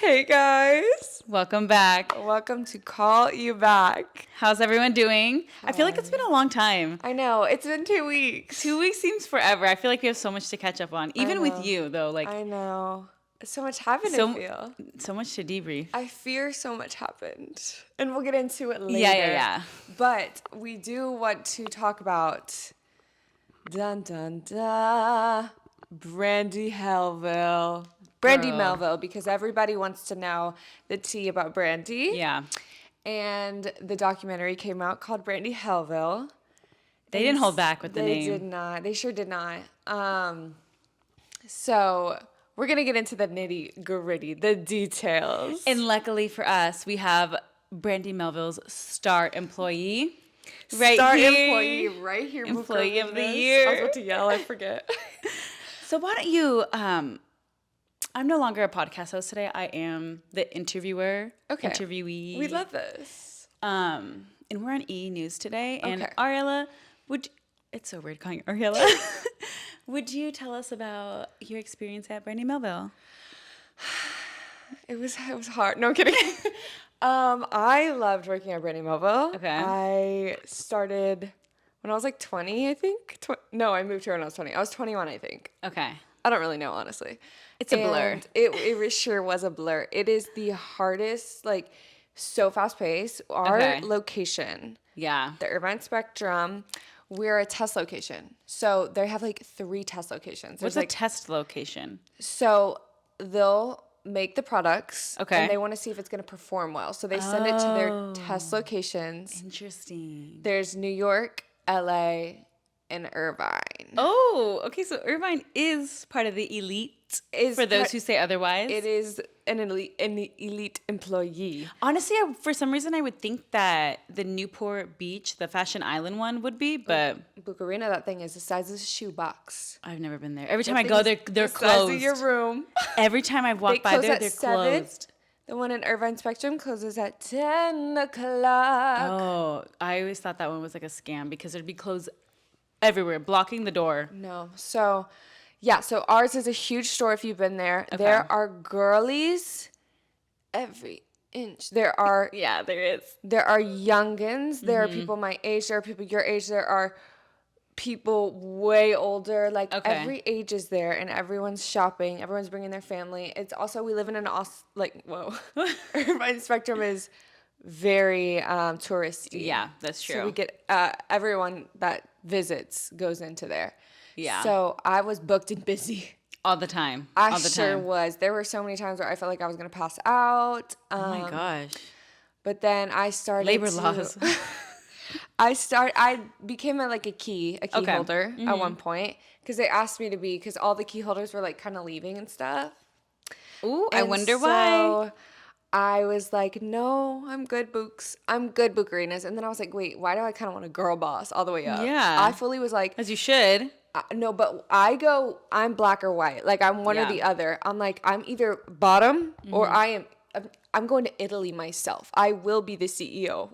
Hey guys, Welcome back. welcome to Call You Back. How's everyone doing? I feel like it's been Hi. a long time. I know, it's been 2 weeks. 2 weeks seems forever. I feel like we have so much to catch up on. Even with you, though, like I know. So much happened, I so feel. so much to debrief. I fear so much happened. And we'll get into it later. Yeah. But we do want to talk about dun dun dun Brandy Melville. Brandy Girl. Melville, because everybody wants to know the tea about Brandy. Yeah. And the documentary came out called Brandy Melville. They didn't hold back with the name. They did not. They sure did not. So we're going to get into the nitty gritty, the details. And luckily for us, we have Brandy Melville's star employee. Employee right here. Employee of the Bucarinas. year. I was about to yell. I forget. So why don't you I'm no longer a podcast host today. I am the interviewer. Okay. Interviewee. We love this. And we're on E! News today. And Okay. Ariella, it's so weird calling you Ariella. Would you tell us about your experience at Brandy Melville? It was hard. No, I'm kidding. I loved working at Brandy Melville. Okay. I started when I was like 20, I think. No, I moved here when I was 20. I was 21, I think. Okay. I don't really know, honestly. It's a blur. And it sure was a blur. It is the hardest, like, so fast paced. Our Okay. location, Yeah. the Irvine Spectrum, we're a test location. So they have like 3 test locations. What's There's a like, test location? so they'll make the products. Okay. And they want to see if it's going to perform well. So they send it to their test Oh. locations. Interesting. There's New York, LA, and Irvine. Oh, okay. So Irvine is part of the elite. For those who say otherwise. It is an elite employee. Honestly, for some reason, I would think that the Newport Beach, the Fashion Island one, would be, but Bucarina, that thing is the size of a shoebox. I've never been there. Every time I go, they're the closed. size of your room. Every time I've walked by there, they're 7. closed. The one in Irvine Spectrum closes at 10 o'clock. Oh, I always thought that one was like a scam because there'd be clothes everywhere, blocking the door. No. So, yeah. So ours is a huge store if you've been there. Okay. There are girlies every inch. There are Yeah, there is. There are youngins. There are people my age. There are people your age. There are people way older. Like Okay. every age is there, and everyone's shopping. Everyone's bringing their family. It's also we live in an Irvine Spectrum is very touristy. Yeah, that's true. So we get everyone that visits goes into there. Yeah. So I was booked and busy. All the time. I All the sure time. was. There were so many times where I felt like I was gonna pass out. Oh my gosh. But then I started Labor laws. I became a key Okay. holder at one point because they asked me to be because all the key holders were like kind of leaving and stuff. Ooh, I And wonder so why. I was like, no, I'm good, Books. I'm good, Bucarinas. And then I was like, wait, why do I kind of want a girl boss all the way up? Yeah. I fully was like, As you should. no, but I'm black or white. Like I'm one or Yeah. the other. I'm like, I'm either bottom or I'm going to Italy myself. I will be the CEO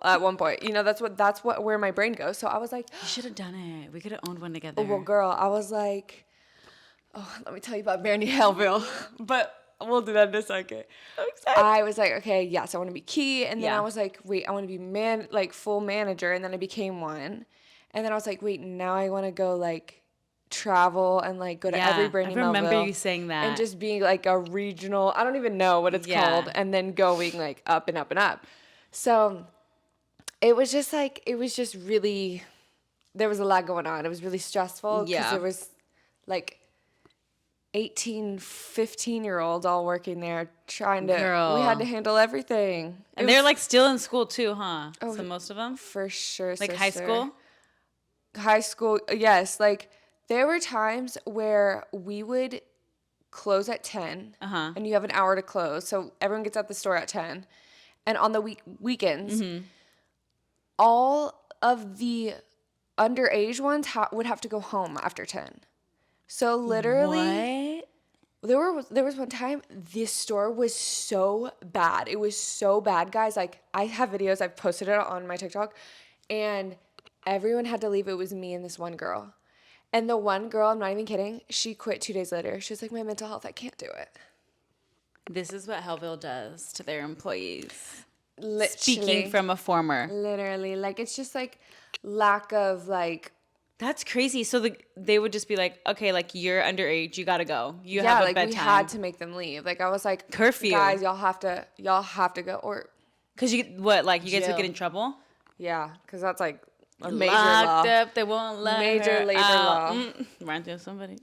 at one point. You know, that's where my brain goes. So I was like, You should have done it. We could have owned one together. well, girl, I was like, let me tell you about Brandy Melville. But we'll do that in a second. I'm excited. I was like, okay, yes, I want to be key. And then Yeah. I was like, wait, I want to be full manager. And then I became one. And then I was like, wait, now I want to go travel and go to every Brandy Melville. I remember you saying that. And just being like a regional, I don't even know what it's called. And then going up and up and up. So it was just really, there was a lot going on. It was really stressful because Yeah. there was 18, 15-year-olds all working there trying to, Girl. we had to handle everything. And they're still in school too, huh? Oh, So most of them? For sure, High sister. school? High school, yes. There were times where we would close at 10 and you have an hour to close. So everyone gets out the store at 10. And on the weekends, all of the underage ones would have to go home after 10. So literally, What? there was one time this store was so bad. It was so bad, guys. I have videos. I've posted it on my TikTok, and everyone had to leave. It was me and this one girl. And the one girl, I'm not even kidding, she quit 2 days later. She was like, my mental health, I can't do it. This is what Hellville does to their employees. Literally, Speaking from a former. Literally. Like, it's just, like, lack of, like... That's crazy. So they would just be like, okay, like, you're underage. You got to go. You have a bedtime. We had to make them leave. Like, I was like... Curfew. Guys, y'all have to go. Or... Because you guys would get in trouble? Yeah, because that's, like, a major Locked law. Up, they won't let major her labor out. law. Reminds me of somebody.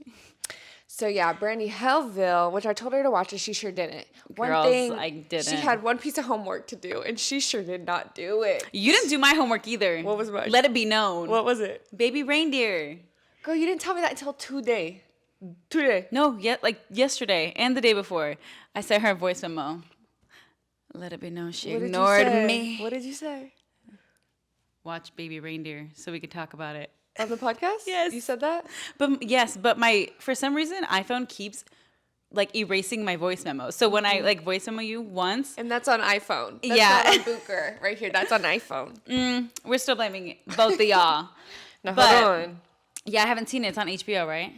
So yeah, Brandy Melville, which I told her to watch, and she sure didn't. I didn't. She had one piece of homework to do, and she sure did not do it. You didn't do my homework either. What was mine? Let it be known. What was it? Baby reindeer. Girl, you didn't tell me that until today. Today. No, like yesterday and the day before. I sent her a voice memo. Let it be known she ignored me. What did you say? Watch Baby Reindeer so we could talk about it. On the podcast? Yes. You said that? But for some reason, iPhone keeps like erasing my voice memo. So when I like voice memo you once. And that's on iPhone. That's not on Booker right here. That's on iPhone. We're still blaming both of y'all. No, hold on. Yeah, I haven't seen it. It's on HBO, right?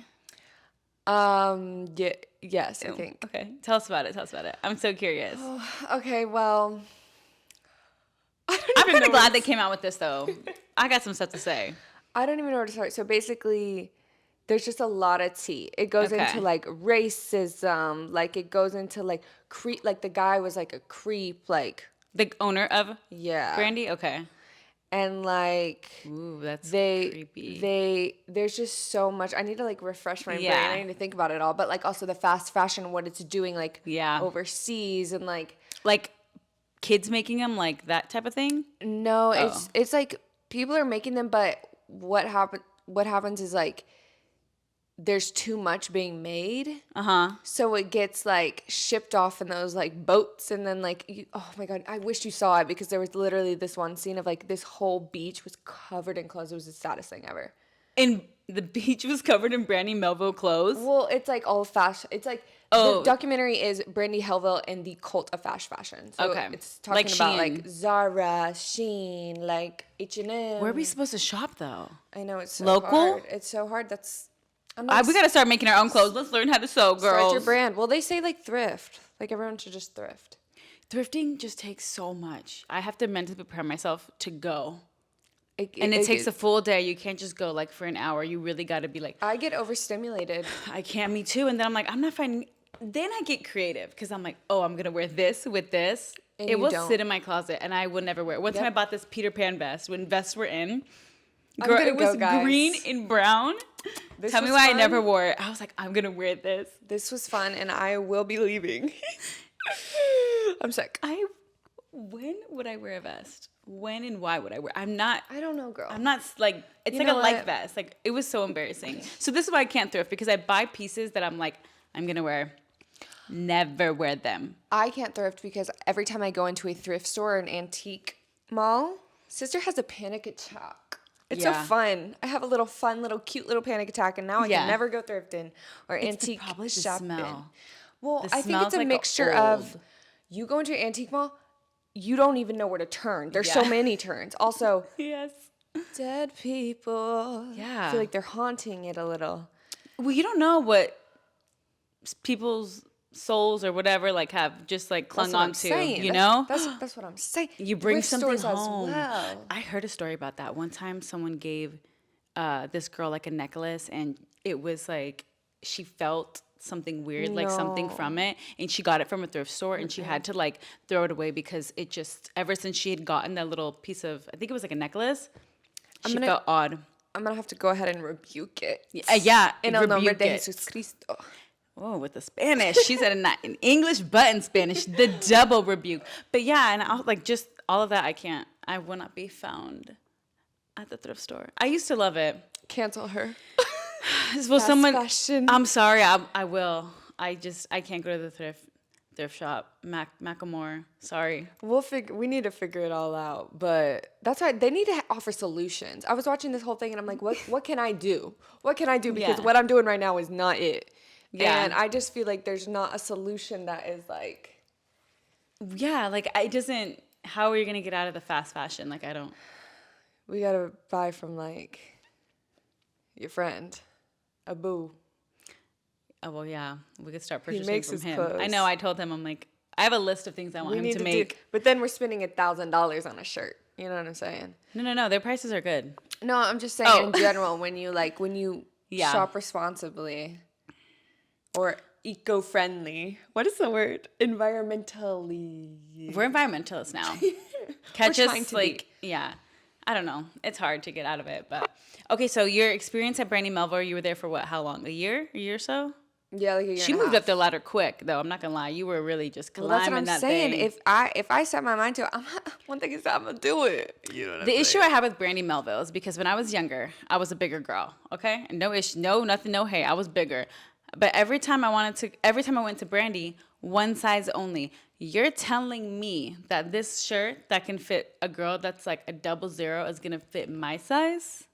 Yeah, yes, I think. Okay. Tell us about it. I'm so curious. Okay, well. I'm kind of glad they came out with this, though. I got some stuff to say. I don't even know where to start. So basically, there's just a lot of tea. It goes into like racism, like it goes into like creep. Like the guy was like a creep, like the owner of Brandy. Okay, and like ooh, that's creepy. There's just so much. I need to like refresh my brain. I need to think about it all. But like also the fast fashion, what it's doing, like overseas and like kids making them, like that type of thing. No, it's like people are making them, but what happens is like there's too much being made. So it gets like shipped off in those like boats, and then like oh my god, I wish you saw it because there was literally this one scene of like this whole beach was covered in clothes. It was the saddest thing ever. And the beach was covered in Brandy Melville clothes? Well, it's like all fashion. It's like the documentary is Brandy Melville and the cult of fast fashion. So it's talking like about like Zara, Shein, like H&M. Where are we supposed to shop though? I know it's so local. Hard. It's so hard. We gotta start making our own clothes. Let's learn how to sew, girls. Start your brand. Well, they say like thrift. Like everyone should just thrift. Thrifting just takes so much. I have to mentally prepare myself to go. It takes a full day. You can't just go like for an hour. You really got to be like. I get overstimulated. I can't. Me too. And then I'm like, I'm not finding. Then I get creative because I'm like, oh, I'm gonna wear this with this. And it will sit in my closet, and I will never wear it. One time I bought this Peter Pan vest when vests were in. Girl, it was green and brown. Tell me why I never wore it. I was like, I'm gonna wear this. This was fun, and I will be leaving. I'm sick. When would I wear a vest? When and why would I wear? I don't know, girl. I'm not like, it's like a light vest. Like, it was so embarrassing. So this is why I can't thrift, because I buy pieces that I'm like, I'm going to wear. Never wear them. I can't thrift because every time I go into a thrift store or an antique mall, sister has a panic attack. It's so fun. I have a cute little panic attack, and now I can never go thrifting or antique probably the shopping. Smell. Well, I think it's a mixture of you go into an antique mall, you don't even know where to turn. There's so many turns. Also, dead people. Yeah. I feel like they're haunting it a little. Well, you don't know what people's souls or whatever like have just like clung on to, you know? That's what I'm saying. You bring something home. As well. I heard a story about that. One time someone gave this girl like a necklace, and it was like she felt something weird, like something from it, and she got it from a thrift store, and she had to like throw it away because it just, ever since she had gotten that little piece of, I think it was like a necklace, she felt odd. I'm gonna have to go ahead and rebuke it. In el nombre de Jesus Cristo. Oh, with the Spanish. She said in English, but in Spanish, the double rebuke. But yeah, and I was like, just all of that, I will not be found at the thrift store. I used to love it. Cancel her. Well, fashion. I'm sorry, I will. I can't go to the thrift shop. Macklemore, sorry. We need to figure it all out, but that's why they need to offer solutions. I was watching this whole thing, and I'm like, what can I do? What can I do? Because what I'm doing right now is not it. Yeah. And I just feel like there's not a solution that is like. Yeah, like it doesn't. How are you gonna get out of the fast fashion? Like I don't. We gotta buy from like your friend, a boo. Oh, well, yeah. We could start He purchasing makes from his him. clothes. I know. I told him, I'm like, I have a list of things I want him to make. But then we're spending $1,000 on a shirt. You know what I'm saying? No. Their prices are good. No, I'm just saying in general, when you Yeah. shop responsibly or eco-friendly. What is the word? Environmentally. We're environmentalists now. Catch us, like, yeah. I don't know. It's hard to get out of it, but okay. So your experience at Brandy Melville, you were there for what? How long? A year or so? Yeah, like a year. She moved up the ladder quick, though. I'm not gonna lie. You were really just climbing that's what I'm saying. thing. If I set my mind to it, one thing is I'm gonna do it. You know what the issue I have with Brandy Melville is because when I was younger, I was a bigger girl. Okay, and no issue, no nothing, no hate. I was bigger, but every time I went to Brandy, one size only. You're telling me that this shirt that can fit a girl that's like a 00 is gonna fit my size?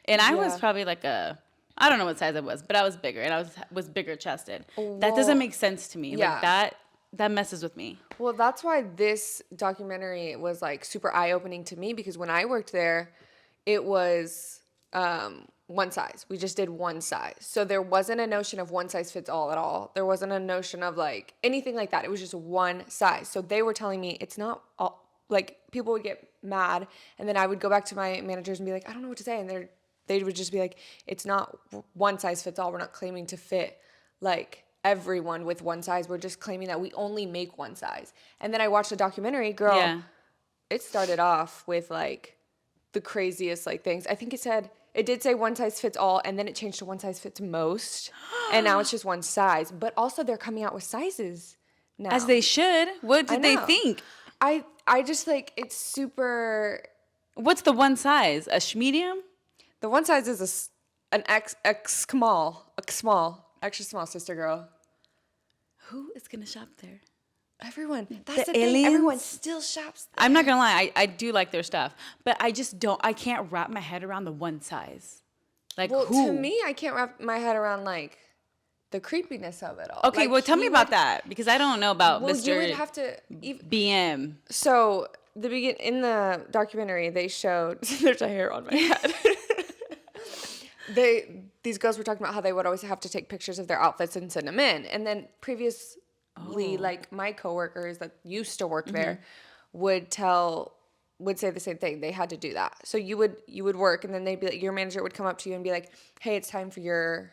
And I was probably like I don't know what size I was, but I was bigger and I was bigger chested. Well, that doesn't make sense to me. Yeah. Like that messes with me. Well, that's why this documentary was like super eye-opening to me, because when I worked there, it was one size. We just did one size. So there wasn't a notion of one size fits all at all. There wasn't a notion of like anything like that. It was just one size. So they were telling me it's not all, like people would get mad, and then I would go back to my managers and be like, I don't know what to say, and they would just be like, it's not one size fits all. We're not claiming to fit like everyone with one size. We're just claiming that we only make one size. And then I watched the documentary, girl. Yeah. It started off with like the craziest like things. I think it did say one size fits all, and then it changed to one size fits most. And now it's just one size. But also they're coming out with sizes now. As they should. What did they think? I just like, it's super. What's the one size? A medium? The one size is an X small, extra small, sister girl. Who is gonna shop there? Everyone. That's the thing. Everyone still shops there. I'm not gonna lie. I do like their stuff, but I just don't. I can't wrap my head around the one size. Like, well, who? To me, I can't wrap my head around like the creepiness of it all. Okay, like, well, tell me about that, because I don't know about Mr. You would have to BM. So in the documentary, they showed there's a hair on my head. These girls were talking about how they would always have to take pictures of their outfits and send them in. And then previously, like my coworkers that used to work there would say the same thing. They had to do that. So you would work, and then they'd be like, your manager would come up to you and be like, hey, it's time for your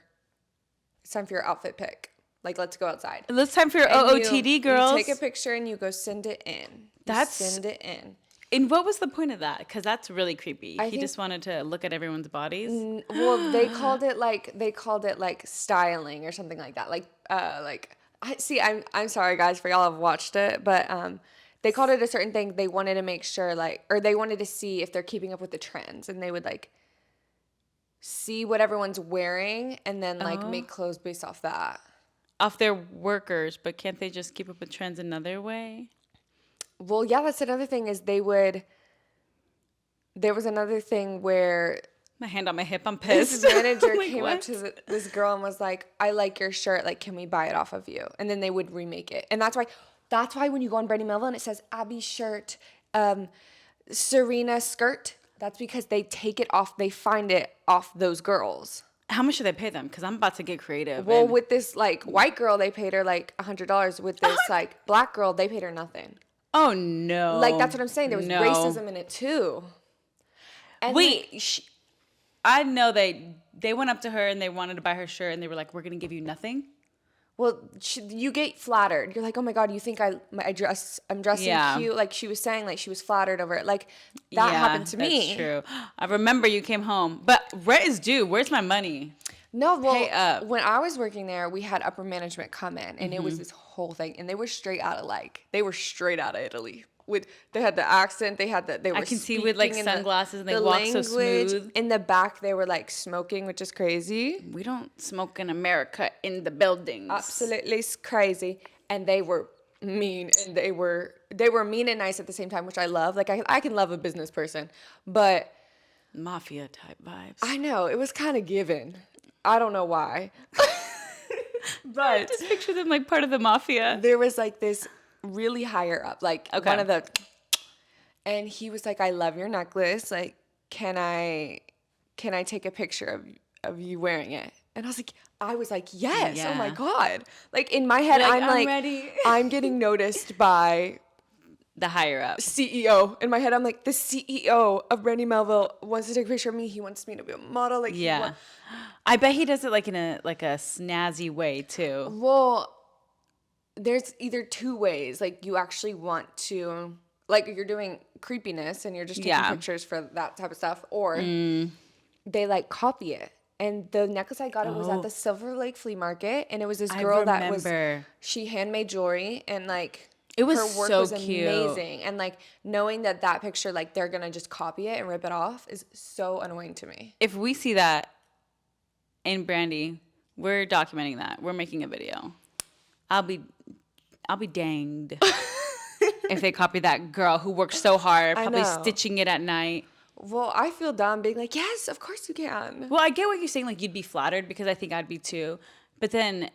outfit pick. Like, let's go outside. It's time for your OOTD, girls. You take a picture and you go send it in. Send it in. And what was the point of that? Because that's really creepy. He just wanted to look at everyone's bodies. Well, they called it like styling or something like that. I'm sorry guys for y'all have watched it, but they called it a certain thing. They wanted to make sure or they wanted to see if they're keeping up with the trends, and they would like see what everyone's wearing and then like make clothes based off that. Off their workers, but can't they just keep up with trends another way? Well, yeah, that's another thing is there was another thing where my hand on my hip, I'm pissed. This manager came up to this girl and was like, I like your shirt, like, can we buy it off of you? And then they would remake it. And that's why when you go on Brandy Melville and it says Abby shirt, Serena skirt, that's because they take it off, they find it off those girls. How much do they pay them? Because I'm about to get creative. Well, with this like white girl, they paid her like $100. With this like black girl, they paid her nothing. Oh no! Like, that's what I'm saying. There was racism in it too. And I know they went up to her and they wanted to buy her shirt, and they were like, "We're gonna give you nothing." Well, you get flattered. You're like, "Oh my god, you think I'm dressing cute?" Like she was saying, like she was flattered over it. Like that happened to me. That's true. I remember you came home, but rent is due. Where's my money? No, well, when I was working there, we had upper management come in, and it was this whole thing, and they were straight out of Italy. They had the accent, they were. I can see with like sunglasses, and they walk so smooth. In the back, they were like smoking, which is crazy. We don't smoke in America in the buildings. Absolutely crazy, and they were mean, and they were mean and nice at the same time, which I love. Like I can love a business person, but mafia type vibes. I know it was kind of given. I don't know why. But I just picture them like part of the mafia. There was like this really higher up, like one of the, and he was like, I love your necklace. Like, can I take a picture of you wearing it? And I was like, yes. Yeah. Oh my God. Like in my head, I'm like, ready. I'm getting noticed by The higher up. CEO. In my head, I'm like, the CEO of Brandy Melville wants to take a picture of me. He wants me to be a model. Like, Yeah. I bet he does it like in a snazzy way too. Well, there's either two ways. Like you actually want to, like you're doing creepiness and you're just taking pictures for that type of stuff, or they like copy it. And the necklace I got, it was at the Silver Lake Flea Market, and it was this girl she handmade jewelry, and like it was her work so was cute. amazing. And like knowing that picture, like they're gonna just copy it and rip it off is so annoying to me. If we see that in Brandy, we're documenting that. We're making a video. I'll be danged if they copy that girl who worked so hard, probably stitching it at night. Well, I feel dumb being like, yes, of course you can. Well, I get what you're saying. Like, you'd be flattered because I think I'd be too. But then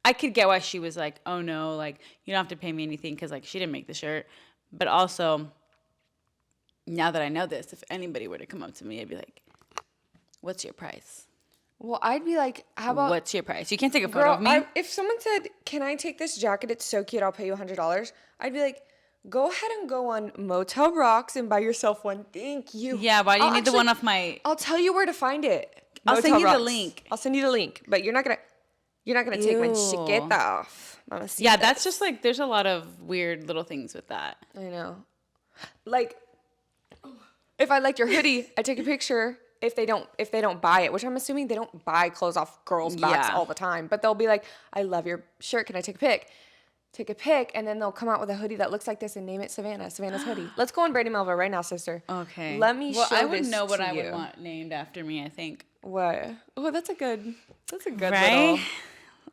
I could get why she was like, oh, no, like, you don't have to pay me anything because, like, she didn't make the shirt. But also, now that I know this, if anybody were to come up to me, I'd be like, what's your price? Well, I'd be like, how about... What's your price? You can't take a photo of me. If someone said, can I take this jacket? It's so cute. I'll pay you $100. I'd be like... Go ahead and go on Motel Rocks and buy yourself one. Thank you. Yeah, why do you need the one off my... I'll tell you where to find it. I'll send you the link. I'll send you the link. But you're not gonna take my chiqueta off. Mamacita. Yeah, that's just like, there's a lot of weird little things with that. I know. Like, if I liked your hoodie, I take a picture. If they don't buy it, which I'm assuming they don't buy clothes off girls' backs all the time. But they'll be like, I love your shirt. Can I take a pic? Take a pic, and then they'll come out with a hoodie that looks like this and name it Savannah. Savannah's hoodie. Let's go on Brandy Melville right now, sister. Okay. Let me show this to you. I would know what I would want named after me, I think. What? Oh, that's a good right?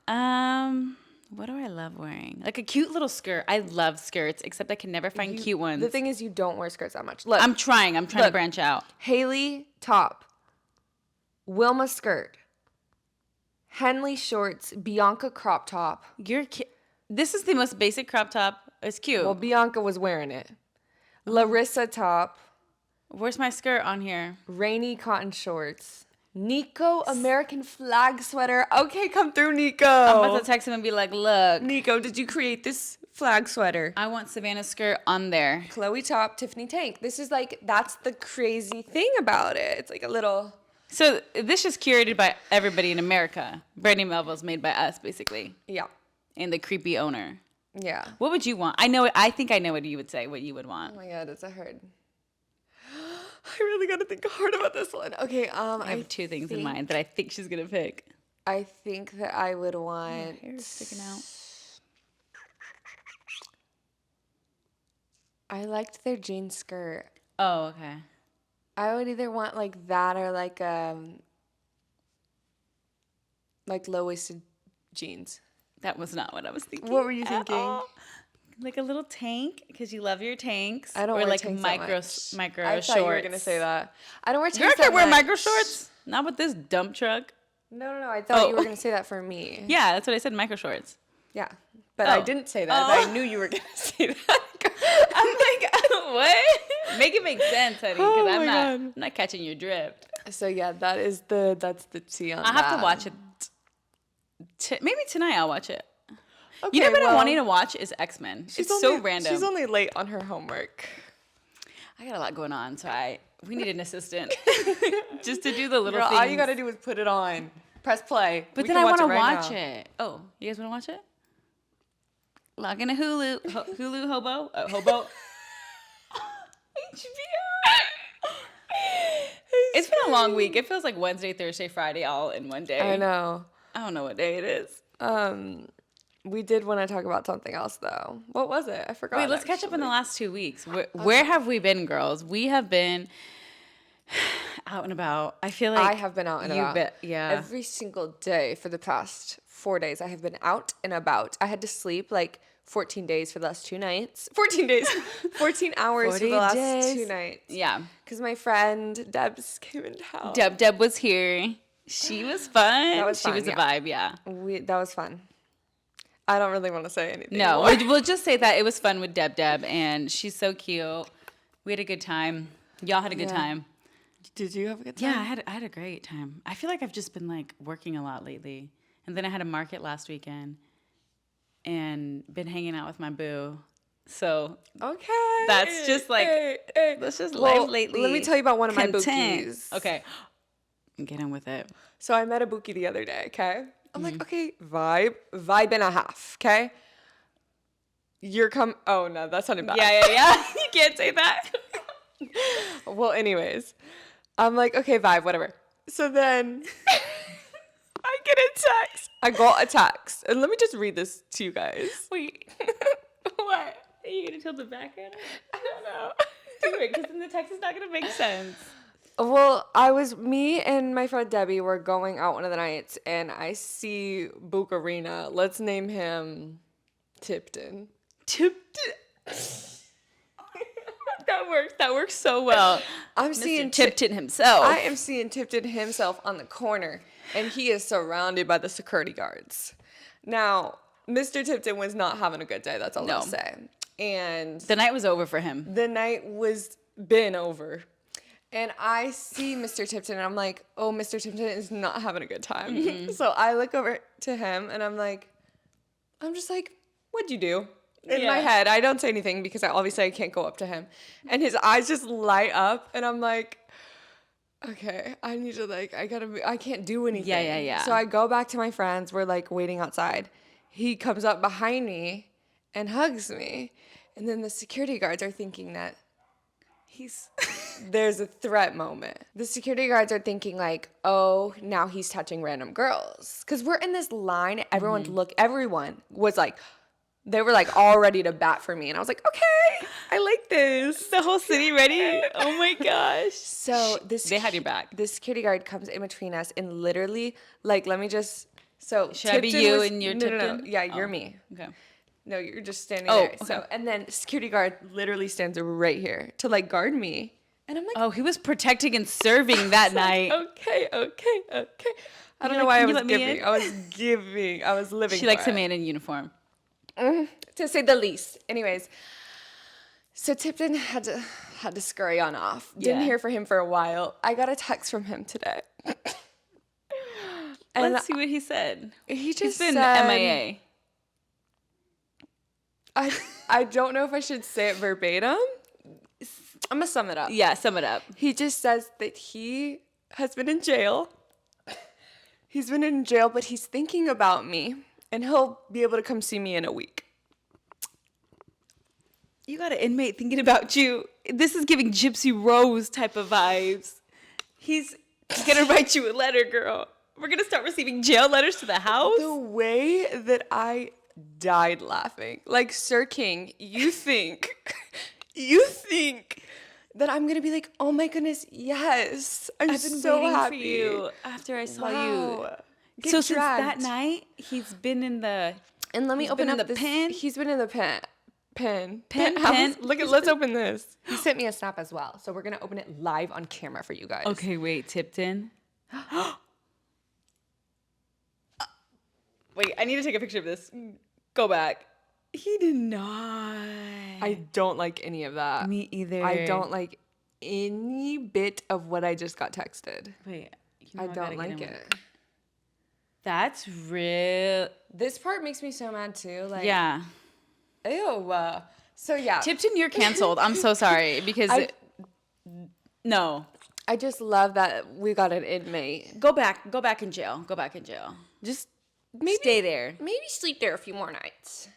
little... What do I love wearing? Like a cute little skirt. I love skirts, except I can never find cute ones. The thing is, you don't wear skirts that much. Look. I'm trying to branch out. Haley top. Wilma skirt. Henley shorts. Bianca crop top. This is the most basic crop top. It's cute. Well, Bianca was wearing it. Larissa top. Where's my skirt on here? Rainy cotton shorts. Nico American flag sweater. Okay, come through, Nico. I'm about to text him and be like, look. Nico, did you create this flag sweater? I want Savannah's skirt on there. Chloe top, Tiffany tank. This is like, that's the crazy thing about it. It's like a little... So this is curated by everybody in America. Brandy Melville's made by us, basically. Yeah. And the creepy owner. Yeah. What would you want? I think I know what you would say, what you would want. Oh my God, it's a hard. I really got to think hard about this one. Okay, I have two things in mind that I think she's going to pick. I think that I would want... My hair's sticking out. I liked their jean skirt. Oh, okay. I would either want like that or like low-waisted jeans. That was not what I was thinking. What were you thinking? Like a little tank, because you love your tanks. I don't wear like tanks micro shorts. I thought you were gonna say that. I don't wear tanks. You wear micro shorts? Not with this dump truck. No. I thought you were gonna say that for me. Yeah, that's what I said. Micro shorts. Yeah, but I didn't say that. But I knew you were gonna say that. I'm like, what? Make it make sense, honey, because I'm not catching your drift. So yeah, that's the tea on that. I have to watch it. Maybe tonight I'll watch it. Okay, you know what I'm wanting to watch is X-Men. It's so random. She's only late on her homework. I got a lot going on, so we need an assistant just to do the little things. All you gotta do is put it on, press play. But then I want to watch it. Oh, you guys want to watch it? Log in to Hulu. Hulu hobo. Hobo. HBO. It's been a long week. It feels like Wednesday, Thursday, Friday, all in one day. I know. I don't know what day it is. We did want to talk about something else, though. What was it? I forgot. Wait, let's catch up in the last 2 weeks. Where have we been, girls? We have been out and about. I feel like I have been out and about. Yeah. Every single day for the past 4 days, I have been out and about. I had to sleep like 14 days for the last 2 nights. 14 days. 14 hours for the last 2 nights. Yeah. Because my friend Debs came in town. Deb was here. She was fun. That was fun, she was a vibe, yeah. That was fun. I don't really want to say anything. No, we'll just say that it was fun with Deb, and she's so cute. We had a good time. Y'all had a good time. Did you have a good time? Yeah, I had a great time. I feel like I've just been like working a lot lately. And then I had a market last weekend and been hanging out with my boo. So okay, that's just like that's just well, life lately. Let me tell you about one of my Content. bookies. Okay. Get in with it. So I met a bookie the other day, okay? I'm like, okay, vibe and a half, okay? Oh no, that sounded bad. Yeah. You can't say that. Well, anyways, I'm like, okay, vibe, whatever. So then I get a text. I got a text. And let me just read this to you guys. Wait. What? Are you gonna tell the background? I don't know. Do it, because then the text is not gonna make sense. Well, me and my friend Debbie were going out one of the nights, and I see Bucarina. Let's name him Tipton. Tipton. That works so well. I'm Mr. seeing Tipton himself. I am seeing Tipton himself on the corner, and he is surrounded by the security guards. Now, Mr. Tipton was not having a good day. That's all I'll say. And the night was over for him. The night was been over. And I see Mr. Tipton, and I'm like, oh, Mr. Tipton is not having a good time. Mm-hmm. So I look over to him, and I'm just like, what'd you do? In my head, I don't say anything because I can't go up to him. And his eyes just light up, and I'm like, okay, I need to, I can't do anything. Yeah. So I go back to my friends. We're, waiting outside. He comes up behind me and hugs me. And then the security guards are thinking that there's a threat moment. The security guards are thinking oh, now he's touching random girls. Because we're in this line. Everyone was they were all ready to bat for me. And I was like, okay, I like this. The whole city ready? Oh my gosh. So they had your back. The security guard comes in between us and literally, let me just, so. Should I be you and your Tipton? No. Yeah, you're me. Okay. No, you're just standing there. Okay. So, and then security guard literally stands right here to guard me. And I'm like, oh, he was protecting and serving that night. Okay. I don't know why I was giving. I was living. She likes a man in uniform. To say the least. Anyways, so Tipton had to scurry on off. Didn't hear from him for a while. I got a text from him today. And let's see what he said. He's been said, MIA. I don't know if I should say it verbatim. I'm going to sum it up. Yeah, sum it up. He just says that he has been in jail. He's been in jail, but he's thinking about me, and he'll be able to come see me in a week. You got an inmate thinking about you. This is giving Gypsy Rose type of vibes. He's going to write you a letter, girl. We're going to start receiving jail letters to the house. The way that I died laughing. Sir King, you think that I'm gonna be oh my goodness, yes. I've been so happy for you after I saw you. So since that night, he's been in the and let me open up the pen. He's been in the pen. Let's open this. He sent me a snap as well, so we're gonna open it live on camera for you guys. Okay, wait, Tipton. Wait, I need to take a picture of this. Go back. He did not. I don't like any of that. Me either. I don't like any bit of what I just got texted. Wait, I don't like it. That's real. This part makes me so mad too. Yeah. Ew. So yeah. Tipton, you're canceled. I'm so sorry because no. I just love that we got an inmate. Go back in jail. Just stay there. Maybe sleep there a few more nights.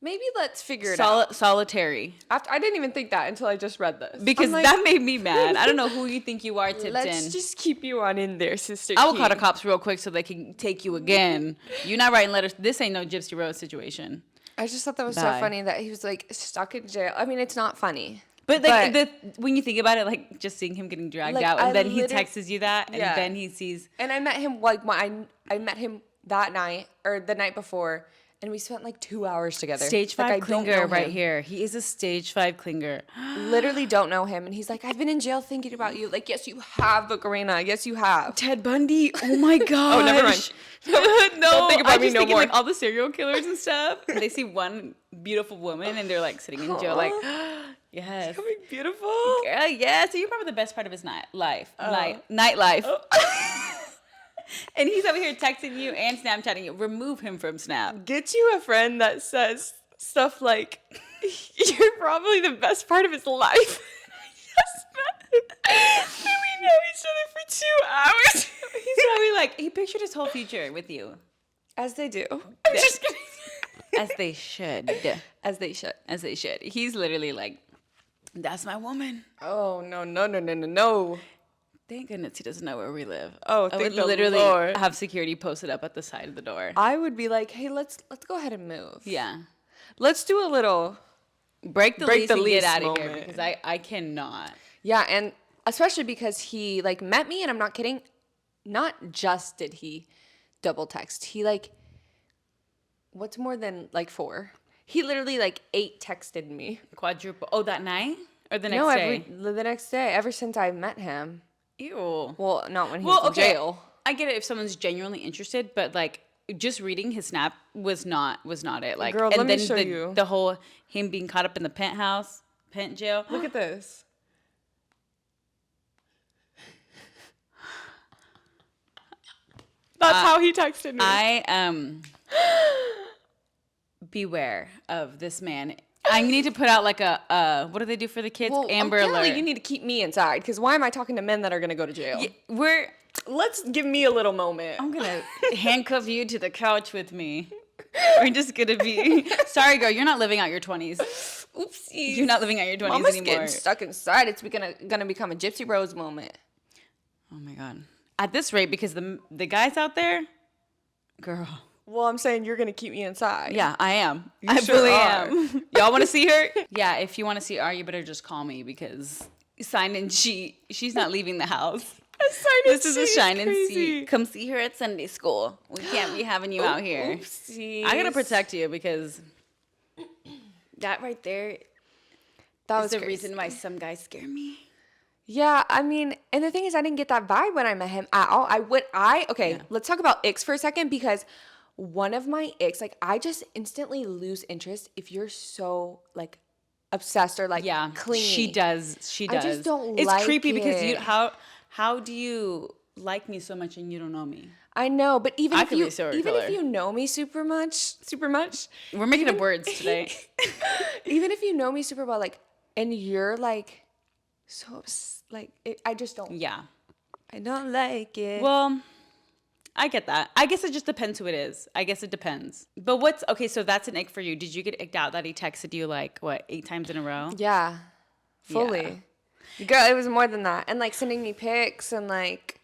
Maybe let's figure it out. Solitary. I didn't even think that until I just read this. Because that made me mad. I don't know who you think you are, Tipton. Let's just keep you on in there, sister. I will call the cops real quick so they can take you again. You're not writing letters. This ain't no Gypsy Rose situation. I just thought that was so funny that he was stuck in jail. I mean, it's not funny. But when you think about it, just seeing him getting dragged out, and then he texts you that, and then he sees. And I met him I met him that night or the night before. and we spent like 2 hours together. Stage 5 clinger right here. He is a stage 5 clinger. Literally don't know him. And he's like, I've been in jail thinking about you. Like, yes, you have, Karina. Yes, you have. Ted Bundy. Oh my god. Oh, never mind. No, don't think about me no more. Like all the serial killers and stuff. And they see one beautiful woman and they're like sitting in jail, like, yes, Becoming beautiful. Girl, yeah. So you remember the best part of his nightlife. Oh. And he's over here texting you and Snapchatting you. Remove him from Snap. Get you a friend that says stuff like, you're probably the best part of his life. Yes, man. And we know each other for 2 hours. He's probably like, he pictured his whole future with you. As they do. I'm just kidding. As they should. As they should. As they should. He's literally like, that's my woman. Oh, no. Thank goodness he doesn't know where we live. Oh, I would literally have security posted up at the side of the door. I would be like, hey, let's go ahead and move. Yeah. Let's do a little break the lease and get out of here because I cannot. Yeah, and especially because he like met me, and I'm not kidding. Not just did he double text. He like, what's more than like 4? He literally like 8 texted me. Quadruple. Oh, that night or the next day? No, the next day. Ever since I met him. Ew. Well, not when he was in jail. I get it if someone's genuinely interested, but like just reading his snap was not it. Like, girl, and let then me show you the whole him being caught up in the pent jail. Look at this. That's how he texted me. Beware of this man. I need to put out like a what do they do for the kids? Well, Amber Alert. You need to keep me inside because why am I talking to men that are gonna go to jail? Let's give me a little moment. I'm gonna handcuff you to the couch with me. We're just gonna be. Sorry, girl, you're not living out your 20s. Oopsies. You're not living out your 20s Mama's anymore. getting stuck inside. It's gonna become a Gypsy Rose moment. Oh my god. At this rate, because the guys out there, girl. Well, I'm saying you're gonna keep me inside. Yeah, I am. I really am. Y'all want to see her? Yeah, if you want to see her, you better just call me because sign and she's not leaving the house. This is a shine and see. Come see her at Sunday school. We can't be having you out here. Oopsies. I gotta protect you because that right there is the reason why some guys scare me. Yeah, I mean, and the thing is, I didn't get that vibe when I met him at all. Let's talk about icks for a second because one of my icks, like, I just instantly lose interest if you're so, like, obsessed or, like, clingy. She does. I just don't like it. It's creepy because how do you like me so much and you don't know me? I know, but even if you know me super much, we're making up words today. Even if you know me super well, like, and you're, like, so, like, I just don't. Yeah. I don't like it. Well, I get that. I guess it just depends who it is. I guess it depends. But so that's an ick for you. Did you get icked out that he texted you like, 8 times in a row? Yeah. Fully. Yeah. Girl, it was more than that. And like sending me pics and like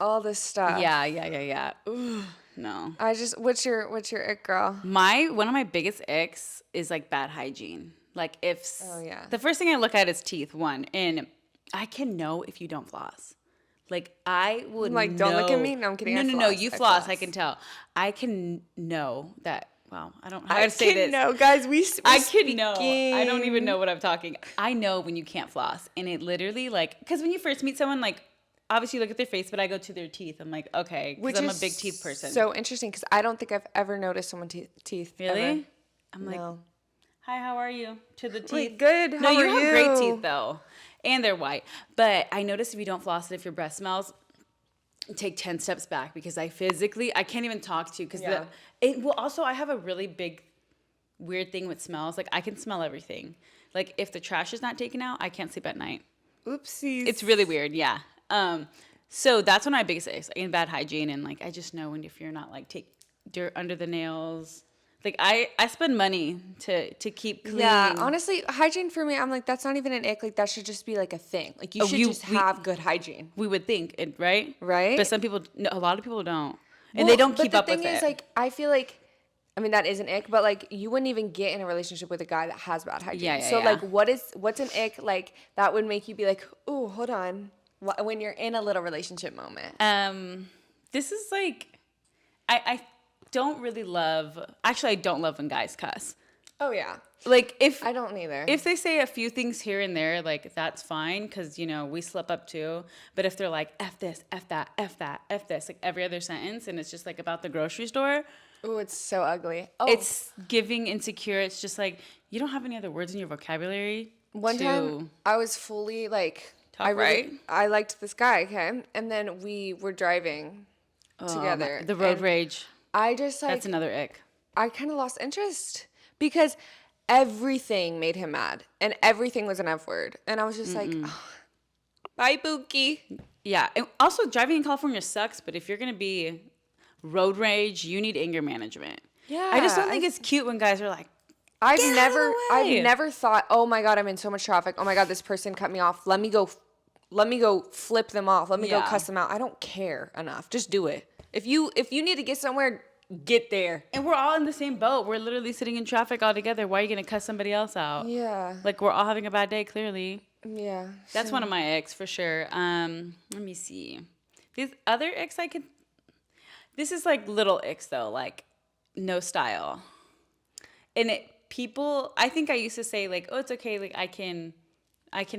all this stuff. Yeah. Ooh, no. What's your ick, girl? One of my biggest icks is like bad hygiene. Like the first thing I look at is teeth, one. And I can know if you don't floss. Like, I would like, don't look at me. No, I'm kidding. No, you floss. I can tell. I can know that. Well, I don't know how to say this. No, guys, I can know. I don't even know what I'm talking. I know when you can't floss. And it literally, like, because when you first meet someone, like, obviously you look at their face, but I go to their teeth. I'm like, okay, because I'm a big teeth person. So interesting, because I don't think I've ever noticed someone's teeth. Really? Ever. I'm like, hi, how are you? To the teeth. Wait, good. No, you have great teeth, though. And they're white. But I noticed if you don't floss it, if your breath smells, take 10 steps back because I can't even talk to you because also I have a really big weird thing with smells. Like, I can smell everything. Like, if the trash is not taken out, I can't sleep at night. Oopsies. It's really weird, yeah. So that's one of my biggest issues, like, in bad hygiene. And like, I just know if you're not like take dirt under the nails. Like, I spend money to keep clean. Yeah, honestly, hygiene for me, I'm like, that's not even an ick. Like, that should just be like a thing. Like, you should have good hygiene. We would think it, right? Right? But a lot of people don't. And they don't keep up with it. But the thing is, like, I feel like, I mean, that is an ick, but like, you wouldn't even get in a relationship with a guy that has bad hygiene. Yeah. So like, what's an ick, like, that would make you be like, ooh, hold on, when you're in a little relationship moment? This is like, don't really love. Actually, I don't love when guys cuss. Oh yeah. Like if I don't either. If they say a few things here and there, like that's fine because we slip up too. But if they're like f this, f that, f that, f this, like every other sentence, and it's just like about the grocery store. Oh, it's so ugly. Oh, it's giving insecure. It's just like you don't have any other words in your vocabulary. One time I was fully like, right. I liked this guy, okay, and then we were driving together. The road rage. I just like that's another ick. I kind of lost interest because everything made him mad, and everything was an F word, and I was just like, oh, bye, Pookie. Yeah, and also driving in California sucks. But if you're gonna be road rage, you need anger management. Yeah, I just don't think it's cute when guys are like. I've never thought, oh my God, I'm in so much traffic. Oh my God, this person cut me off. Let me go flip them off. Let me go cuss them out. I don't care enough. Just do it. If you need to get somewhere, get there. And we're all in the same boat. We're literally sitting in traffic all together. Why are you going to cuss somebody else out? Yeah. Like we're all having a bad day, clearly. Yeah. That's one of my icks for sure. Let me see. These other icks this is like little icks though, like no style. And I think I used to say like, oh, it's okay. Like I can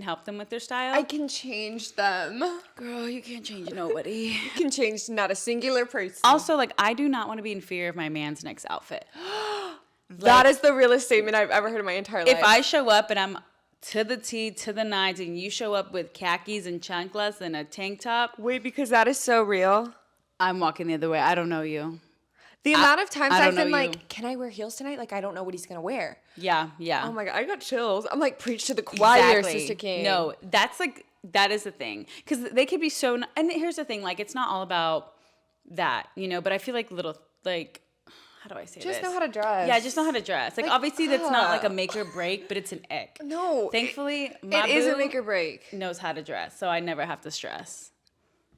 help them with their style. I can change them. Girl, you can't change nobody. You can change not a singular person. Also, like I do not want to be in fear of my man's next outfit. That is the realest statement I've ever heard in my entire life. If I show up and I'm to the T, to the nines, and you show up with khakis and chanclas and a tank top. Wait, because that is so real. I'm walking the other way. I don't know you. The amount of times I've been like, can I wear heels tonight? Like, I don't know what he's going to wear. Yeah. Oh my God, I got chills. I'm like, preach to the choir, exactly. Sister King. No, that is the thing. Because they could be so, and here's the thing, like, it's not all about that, but I feel like how do I say just this? know how to dress. Yeah, just know how to dress. Like obviously that's not like a make or break, but it's an ick. No. Thankfully, it is a make or break. Knows how to dress, so I never have to stress.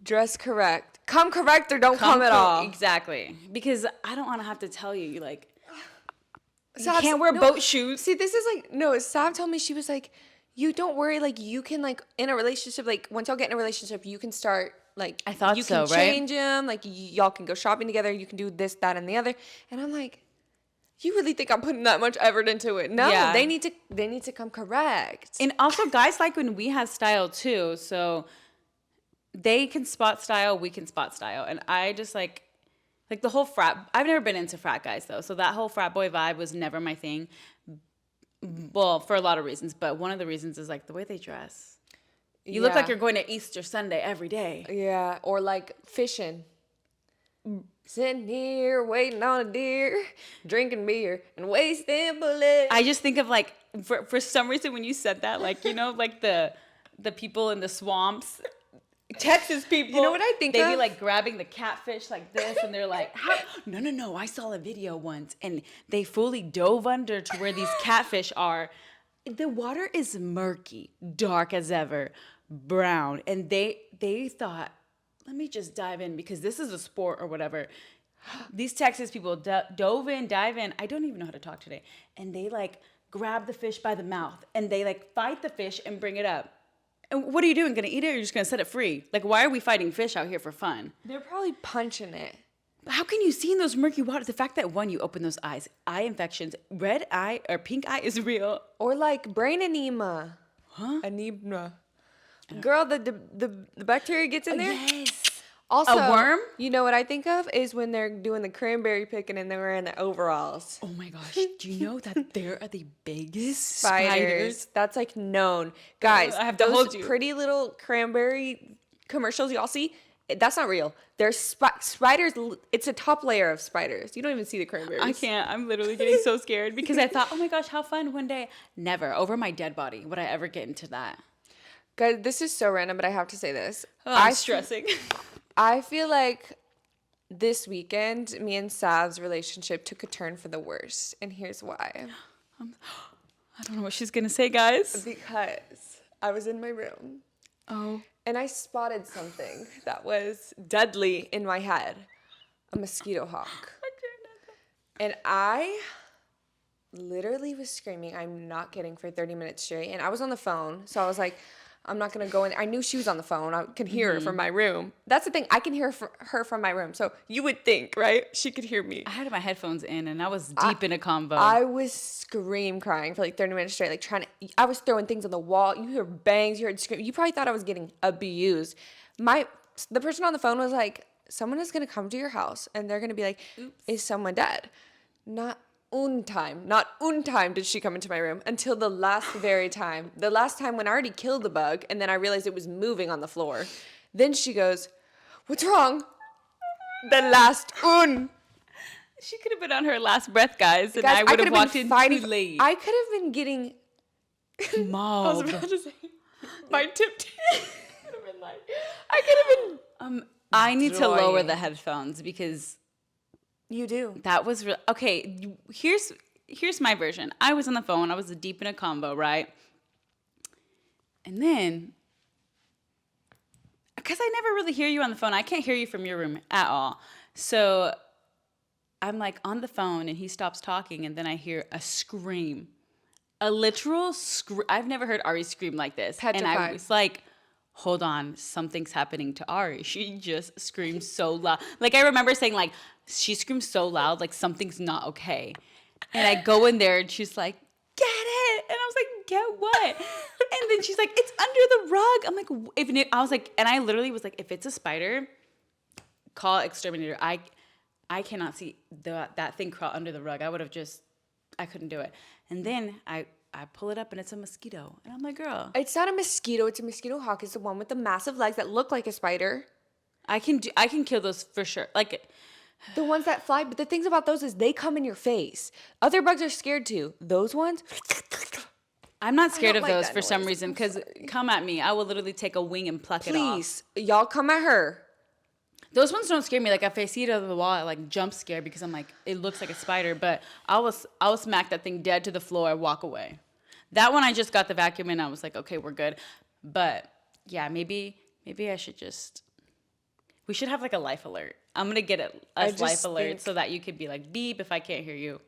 Dress correct. Come correct or don't come at all. Exactly. Because I don't want to have to tell you, like, you Sav, can't wear boat shoes. See, this is like, no, Sav told me, she was like, you don't worry, like, you can, like, in a relationship, like, once y'all get in a relationship, you can start, like, I thought you so, can change them, like, y'all can go shopping together, you can do this, that, and the other. And I'm like, you really think I'm putting that much effort into it? No, yeah. They need to come correct. And also, guys like when we have style, too, so they can spot style, we can spot style. And I just like the whole frat, I've never been into frat guys though. So that whole frat boy vibe was never my thing. Well, for a lot of reasons, but one of the reasons is like the way they dress. You look like you're going to Easter Sunday every day. Yeah, or like fishing. Sitting here waiting on a deer, drinking beer and wasting bullets. I just think of like, for some reason when you said that, like, like the people in the swamps, Texas people. You know what I think They be like grabbing the catfish like this and they're like, how? No, I saw a video once and they fully dove under to where these catfish are. The water is murky, dark as ever, brown. And they thought, let me just dive in because this is a sport or whatever. These Texas people dive in. I don't even know how to talk today. And they like grab the fish by the mouth and they like fight the fish and bring it up. And what are you doing? Gonna eat it or you're just gonna set it free? Like, why are we fighting fish out here for fun? They're probably punching it. But how can you see in those murky waters? The fact that one, you open those eyes, eye infections, red eye or pink eye is real. Or like brain edema. Huh? Anemia. Girl, the bacteria gets in there. Yes. Also, a worm? You know what I think of is when they're doing the cranberry picking and they're wearing the overalls. Oh my gosh. Do you know that there are the biggest spiders? That's like known. Guys, I have to hold you. Pretty little cranberry commercials y'all see, that's not real. There's spiders. It's a top layer of spiders. You don't even see the cranberries. I can't. I'm literally getting so scared because I thought, oh my gosh, how fun one day. Never. Over my dead body would I ever get into that. Guys, this is so random, but I have to say this. I'm stressing. I feel like this weekend, me and Sav's relationship took a turn for the worse. And here's why. I don't know what she's going to say, guys. Because I was in my room. Oh. And I spotted something that was deadly in my head. A mosquito hawk. And I literally was screaming, I'm not kidding, for 30 minutes straight. And I was on the phone. So I was like, I'm not going to go in. I knew she was on the phone. I could hear her from my room. That's the thing. I can hear her from my room. So you would think, right? She could hear me. I had my headphones in and I was deep in a convo. I was crying for like 30 minutes straight, like I was throwing things on the wall. You hear bangs, you heard scream. You probably thought I was getting abused. The person on the phone was like, someone is going to come to your house and they're going to be like, oops, is someone dead? Not un time did she come into my room until the last time when I already killed the bug and then I realized it was moving on the floor. Then she goes, what's wrong? The last un. She could have been on her last breath, guys, and I would have walked in too late. I could have been getting mauled. I was about to say my tip could have been like I could have been I need to lower the headphones because you do. That was okay. Here's my version. I was on the phone. I was deep in a convo, right? And then, because I never really hear you on the phone, I can't hear you from your room at all. So I'm like on the phone, and he stops talking, and then I hear a scream, a literal scream. I've never heard Ari scream like this, Petrified. And I was like, hold on, something's happening to Ari. She just screamed so loud. Like, I remember saying, like, she screams so loud, like, something's not okay. And I go in there, and she's like, get it. And I was like, get what? And then she's like, it's under the rug. I'm like, I was like, and I literally was like, if it's a spider, call exterminator. I cannot see that thing crawl under the rug. I couldn't do it. And then I pull it up and it's a mosquito. And I'm like, girl. It's not a mosquito. It's a mosquito hawk. It's the one with the massive legs that look like a spider. I can kill those for sure. Like the ones that fly. But the things about those is they come in your face. Other bugs are scared too. Those ones. I'm not scared of those for some reason. Because come at me. I will literally take a wing and pluck it off. Please. Y'all come at her. Those ones don't scare me. Like if I see it over the wall, I like jump scare because I'm like, it looks like a spider. But I will smack that thing dead to the floor and walk away. That one I just got the vacuum in. I was like, okay, we're good. But yeah, maybe I should we should have like a life alert. I'm gonna get a life alert so that you could be like beep if I can't hear you.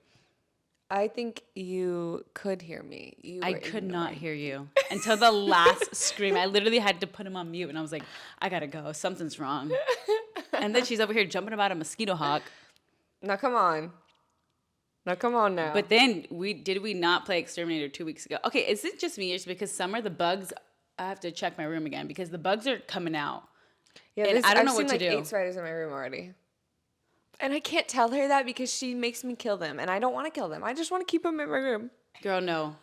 I think you could hear me. I could not hear you until the last scream. I literally had to put him on mute, and I was like, I gotta go. Something's wrong. And then she's over here jumping about a mosquito hawk. Now come on now. But then did we not play Exterminator 2 weeks ago? Okay, is it just me or because summer the bugs? I have to check my room again because the bugs are coming out. Yeah, and I don't know what to do. I've seen like 8 spiders in my room already. And I can't tell her that because she makes me kill them. And I don't want to kill them. I just want to keep them in my room. Girl, no.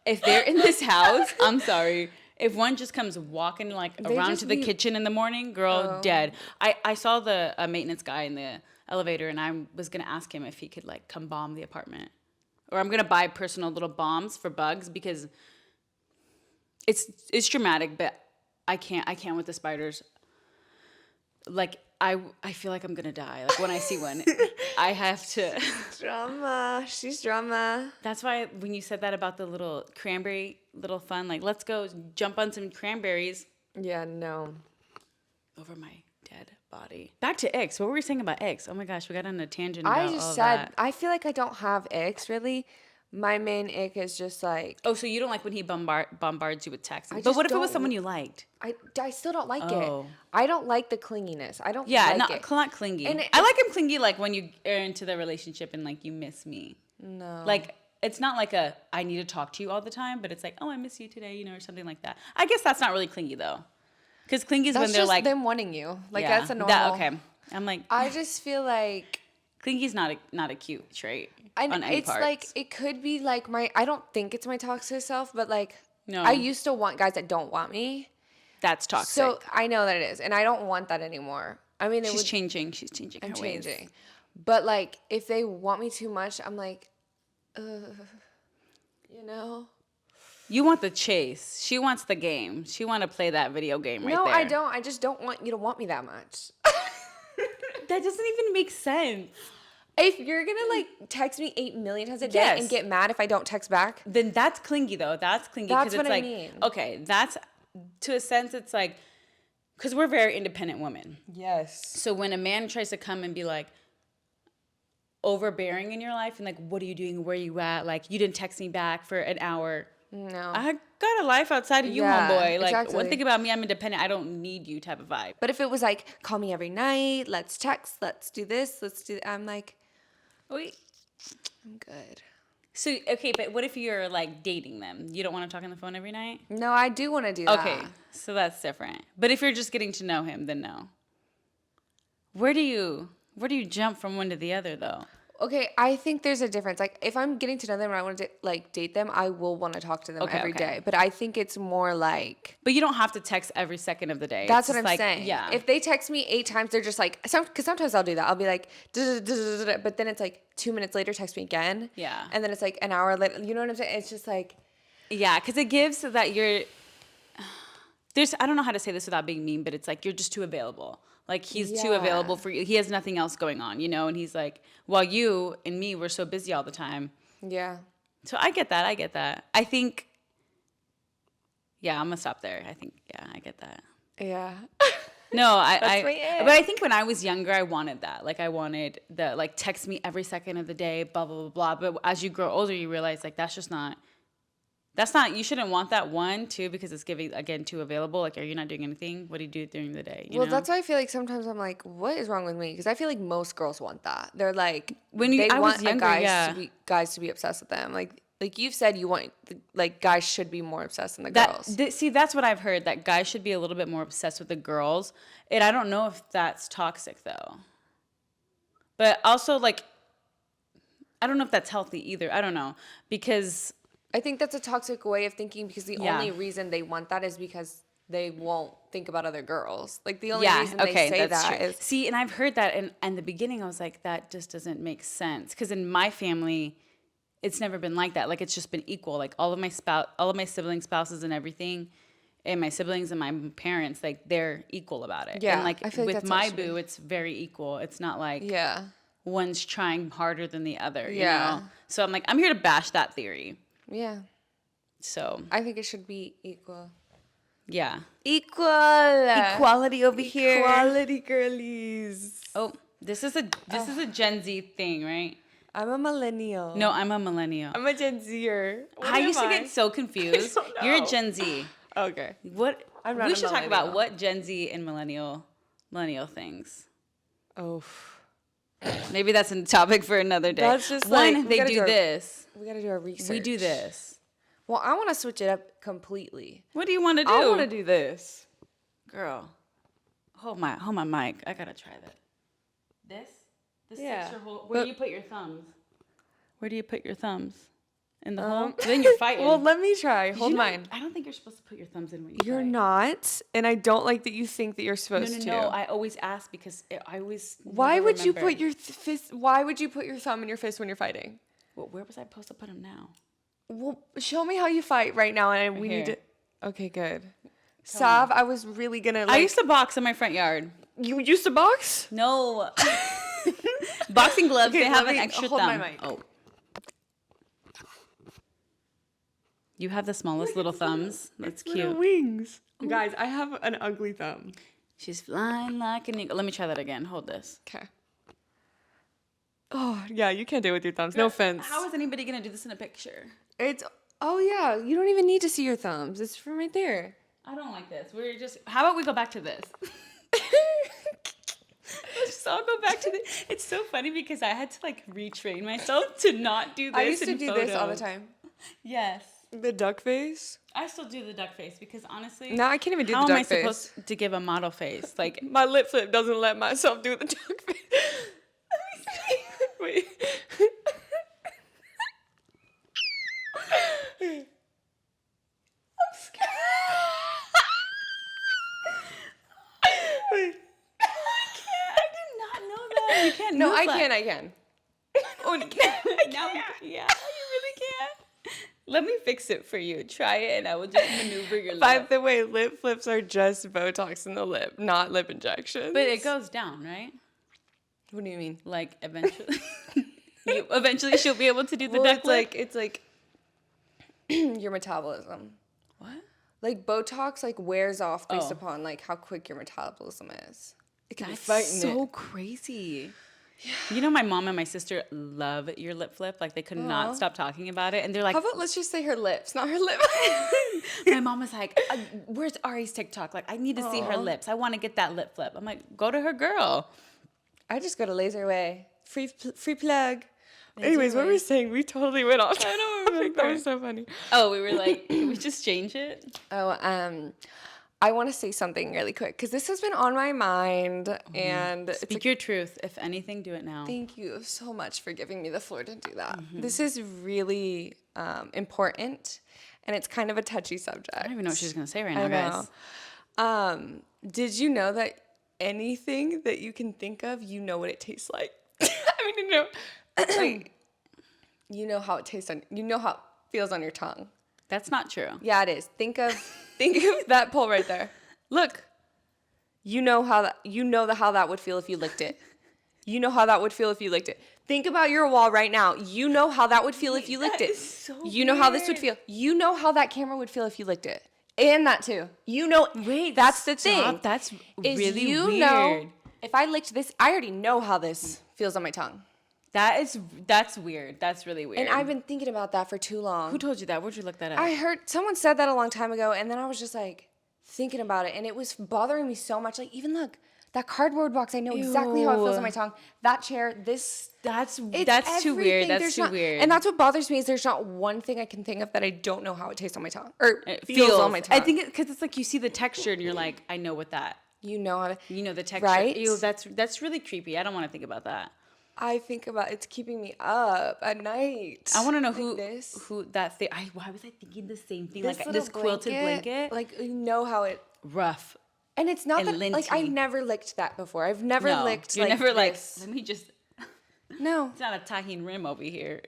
If they're in this house, I'm sorry. If one just comes walking like around to the kitchen in the morning, girl, dead. I saw the maintenance guy in the elevator and I was going to ask him if he could like come bomb the apartment. Or I'm going to buy personal little bombs for bugs because it's dramatic, but I can't with the spiders. Like, I feel like I'm going to die. Like, when I see one, I have to. Drama. She's drama. That's why when you said that about the little cranberry, little fun, like, let's go jump on some cranberries. Yeah, no. Over my dead body. Back to icks. What were we saying about icks? Oh, my gosh, we got on a tangent I about just all said, that. I feel like I don't have icks, really. My main ick is just like... Oh, so you don't like when he bombards you with texts. But what if it was someone you liked? I still don't like it. I don't like the clinginess. I don't like it. Yeah, not clingy. And I like him clingy like when you are into the relationship and like you miss me. No. Like, it's not like I need to talk to you all the time, but it's like, oh, I miss you today, or something like that. I guess that's not really clingy though. Because clingy is when they're like... That's just them wanting you. Like, that's a normal... okay. I'm like... I just feel like... Clingy's not a cute trait. It's parts. Like it could be like I don't think it's my toxic self, but like no. I used to want guys that don't want me. That's toxic. So I know that it is, and I don't want that anymore. I mean, she's changing. She's changing. I'm changing, but like if they want me too much, I'm like, You want the chase. She wants the game. She want to play that video game right there. No, I don't. I just don't want you to want me that much. That doesn't even make sense. If you're going to like text me 8 million times a day and get mad if I don't text back. Then that's clingy though. That's clingy. That's what it's I like, mean. Okay, that's, to a sense, it's like, because we're very independent women. Yes. So when a man tries to come and be like overbearing in your life and like, what are you doing? Where are you at? Like, you didn't text me back for an hour. No. I got a life outside of you, Yeah, homeboy. Like, exactly. one thing about me, I'm independent. I don't need you type of vibe. But if it was like, call me every night, let's text, let's do this, I'm like, Wait. I'm good. So, okay, but what if you're, like, dating them? You don't want to talk on the phone every night? No, I do want to do that. Okay, so that's different. But if you're just getting to know him, then no. Where do you jump from one to the other, though? Okay, I think there's a difference. Like, if I'm getting to know them and I want to like date them, I will want to talk to them every day. But I think it's more like. But you don't have to text every second of the day. That's what I'm saying. Yeah. If they text me 8 times, they're just like, because sometimes I'll do that. I'll be like, but then it's like 2 minutes later, text me again. Yeah. And then it's like an hour later. You know what I'm saying? It's just like. Yeah, because it gives that you're. I don't know how to say this without being mean, but it's like you're just too available. Like, he's too available for you. He has nothing else going on, you know? And he's like, while you and me, we're so busy all the time. Yeah. So I get that. I think, yeah, I'm going to stop there. I think, yeah, I get that. Yeah. No, but I think when I was younger, I wanted that. Like, I wanted the, like, text me every second of the day, blah, blah, blah, blah. But as you grow older, you realize, like, you shouldn't want that, one, too, because it's giving, again, too available. Like, are you not doing anything? What do you do during the day? You know? That's why I feel like sometimes I'm like, what is wrong with me? Because I feel like most girls want that. They're like, I was younger, guys to be obsessed with them. Like you've said, you want, like, guys should be more obsessed than the girls. See, that's what I've heard, that guys should be a little bit more obsessed with the girls. And I don't know if that's toxic, though. But also, like, I don't know if that's healthy either. I don't know. Because... I think that's a toxic way of thinking, because the only reason they want that is because they won't think about other girls. Like, the only reason they say that is... See, and I've heard that, and in the beginning I was like, that just doesn't make sense. Because in my family, it's never been like that. Like, it's just been equal. Like, all of my siblings' spouses and everything, and my siblings and my parents, like, they're equal about it. Yeah, and like, I feel like with my boo, it's very equal. It's not like one's trying harder than the other, you know? So I'm like, I'm here to bash that theory. Yeah. So I think it should be equal. Yeah. Equality over here. Equality, girlies. Oh, this is a Gen Z thing, right? I'm a millennial. No, I'm a millennial. I'm a Gen Zer. I used to get so confused. You're a Gen Z. Okay. We should talk about what Gen Z and millennial things. Oh. Maybe that's a topic for another day. That's just one, they do this. We gotta do our research. We do this. Well, I want to switch it up completely. What do you want to do? I want to do this. Girl, hold my mic. I gotta try that. This texture hole. Where do you put your thumbs? Where do you put your thumbs? In the hole? Then you're fighting. Well, let me try. Hold mine. I don't think you're supposed to put your thumbs in when you're not, and I don't like that you think that you're supposed to. No. I always ask because I always. Why would you put your fist? Why would you put your thumb in your fist when you're fighting? Well, where was I supposed to put them now? Well, show me how you fight right now, and we need to. Okay, good. Sav, I was really gonna. I used to box in my front yard. You used to box? No. Boxing gloves. Okay, they have an extra hold thumb. My mic. Oh. You have the smallest little thumbs. That's cute. Little wings. Ooh. Guys, I have an ugly thumb. She's flying like an eagle. Let me try that again. Hold this. Okay. Oh, yeah, you can't do it with your thumbs. No offense. How is anybody going to do this in a picture? Oh, yeah, you don't even need to see your thumbs. It's from right there. I don't like this. How about we go back to this? Let's just all go back to this. It's so funny because I had to, like, retrain myself to not do this. I used to do this all the time. Yes. The duck face? I still do the duck face because honestly... No, I can't even do the duck face. How am I supposed to give a model face? Like, my lip flip doesn't let myself do the duck face. Wait. I'm scared. Wait. I did not know that. You can't No, move I like... can. Oh, you can. Yeah, you really can. Let me fix it for you. Try it, and I will just maneuver your lip. By the way, lip flips are just Botox in the lip, not lip injections. But it goes down, right? What do you mean? Like, eventually... eventually she'll be able to do the duck lip? It's like your metabolism. What? Like, Botox, like, wears off based upon, like, how quick your metabolism is. It can That's be fighting so crazy. You know, my mom and my sister love your lip flip. Like, they could not stop talking about it. And they're like, how about let's just say her lips, not her lip. my mom was like, where's Ari's TikTok? Like, I need to see her lips. I want to get that lip flip. I'm like, go to her, girl. I just go to Laser Way. Free plug. Anyways, what were we saying? We totally went off. I don't remember. That was so funny. Oh, we were like, can we just change it? Oh, I want to say something really quick because this has been on my mind, and Speak your truth. If anything, do it now. Thank you so much for giving me the floor to do that. This is really important, and it's kind of a touchy subject. I don't even know what she's gonna say right now, guys. Did you know that anything that you can think of, you know what it tastes like? I mean, like, you know how it tastes you know how it feels on your tongue. That's not true. Yeah, it is. Think of that pole right there. Look. You know how that would feel if you licked it. You know how that would feel if you licked it. Think about your wall right now. You know how that would feel if you licked it. So you know how this would feel. You know how that camera would feel if you licked it. And that too. You know. Wait, that's the thing. That's really weird. Know, if I licked this, I already know how this feels on my tongue. That's weird. That's really weird. And I've been thinking about that for too long. Who told you that? Where'd you look that up? I heard someone said that a long time ago, and then I was just like thinking about it, and it was bothering me so much. Like, even look, that cardboard box, I know exactly how it feels on my tongue. That chair, this. That's too weird. That's too weird. And that's what bothers me is there's not one thing I can think of that I don't know how it tastes on my tongue or it feels on my tongue. I think because it's like you see the texture and you're like, I know what that. You know how to. You know the texture. Right? Ew, that's really creepy. I don't want to think about that. I think about it's keeping me up at night. I want to know who that thing. Why was I thinking the same thing? Like this quilted blanket. Like, you know how it rough. And it's not that like I've never licked that before. I've never licked. You're never this. Let me just. No. It's not a tahine rim over here.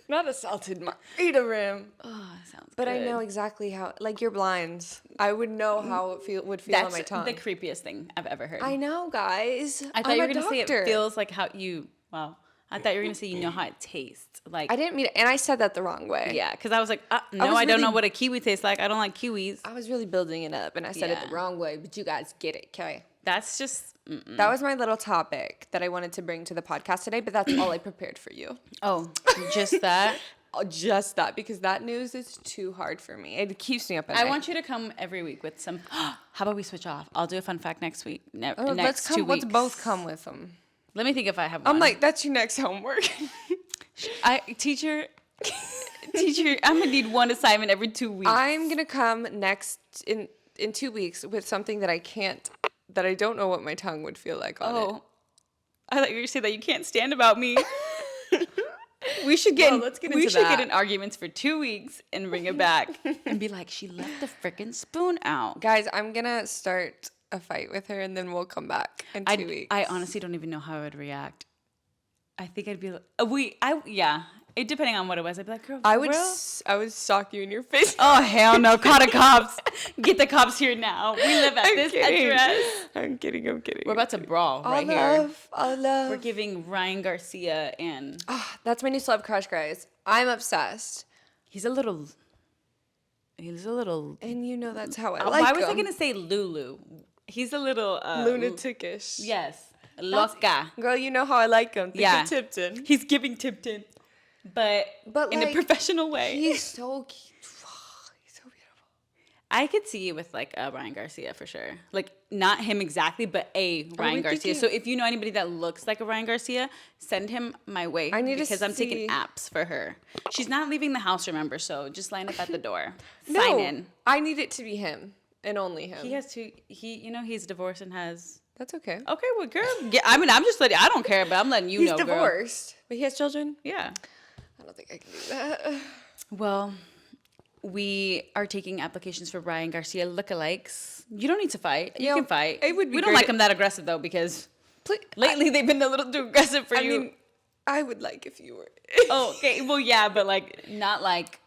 Not a salted margarita rim. Oh, that sounds but good. I know exactly how, like your blinds. I would know how it would feel on my tongue. That's the creepiest thing I've ever heard. I know, guys. I thought you were going to say it feels like how you, wow. I thought you were going to say you know how it tastes. Like I didn't mean it, and I said that the wrong way. Yeah, because I was like, no, I don't know what a kiwi tastes like. I don't like kiwis. I was really building it up, and I said it the wrong way, but you guys get it, okay? That's just... That was my little topic that I wanted to bring to the podcast today, but that's all I prepared for you. Oh, just that? Just that, because that news is too hard for me. It keeps me up at night. I want you to come every week with some... How about we switch off? I'll do a fun fact next week. Next 2 weeks. Let's both come with them. Let me think if I have one. I'm like, that's your next homework. Teacher, I'm going to need one assignment every 2 weeks. I'm going to come next in 2 weeks with something that I don't know what my tongue would feel like on it. I thought you were going to say that you can't stand about me. We should get in arguments for 2 weeks and bring it back and be like, she left the freaking spoon out. Guys, I'm going to start a fight with her and then we'll come back in 2 weeks. I honestly don't even know how I would react. I think I'd be like, it depending on what it was, I'd be like, girl, I would sock you in your face. Oh, hell no. Call the cops. Get the cops here now. We live at this address. I'm kidding. We're about to brawl here. All love. We're giving Ryan Garcia and... that's my new celeb crush, guys. I'm obsessed. He's a little... And you know that's how I like Why him. was I going to say Lulu? He's a little... lunaticish. Yes. Loca. Girl, you know how I like him. Think of Tipton. He's giving Tipton. But in a professional way. He's so cute. He's so beautiful. I could see you with like a Ryan Garcia for sure. Like not him exactly, but a Ryan Garcia. So if you know anybody that looks like a Ryan Garcia, send him my way. Because I'm taking apps for her. She's not leaving the house, remember? So just line up at the door. Sign in. I need it to be him and only him. He has to. He's divorced and has. That's okay. Okay, well, girl. I'm just letting. I don't care, but I'm letting you know. He's divorced, but he has children. Yeah. I don't think I can do that. Well, we are taking applications for Ryan Garcia lookalikes. You don't need to fight. You can fight. It would be we don't like him that aggressive, though, because lately they've been a little too aggressive for you. I mean, I would like if you were. Okay. Well, yeah, but like not like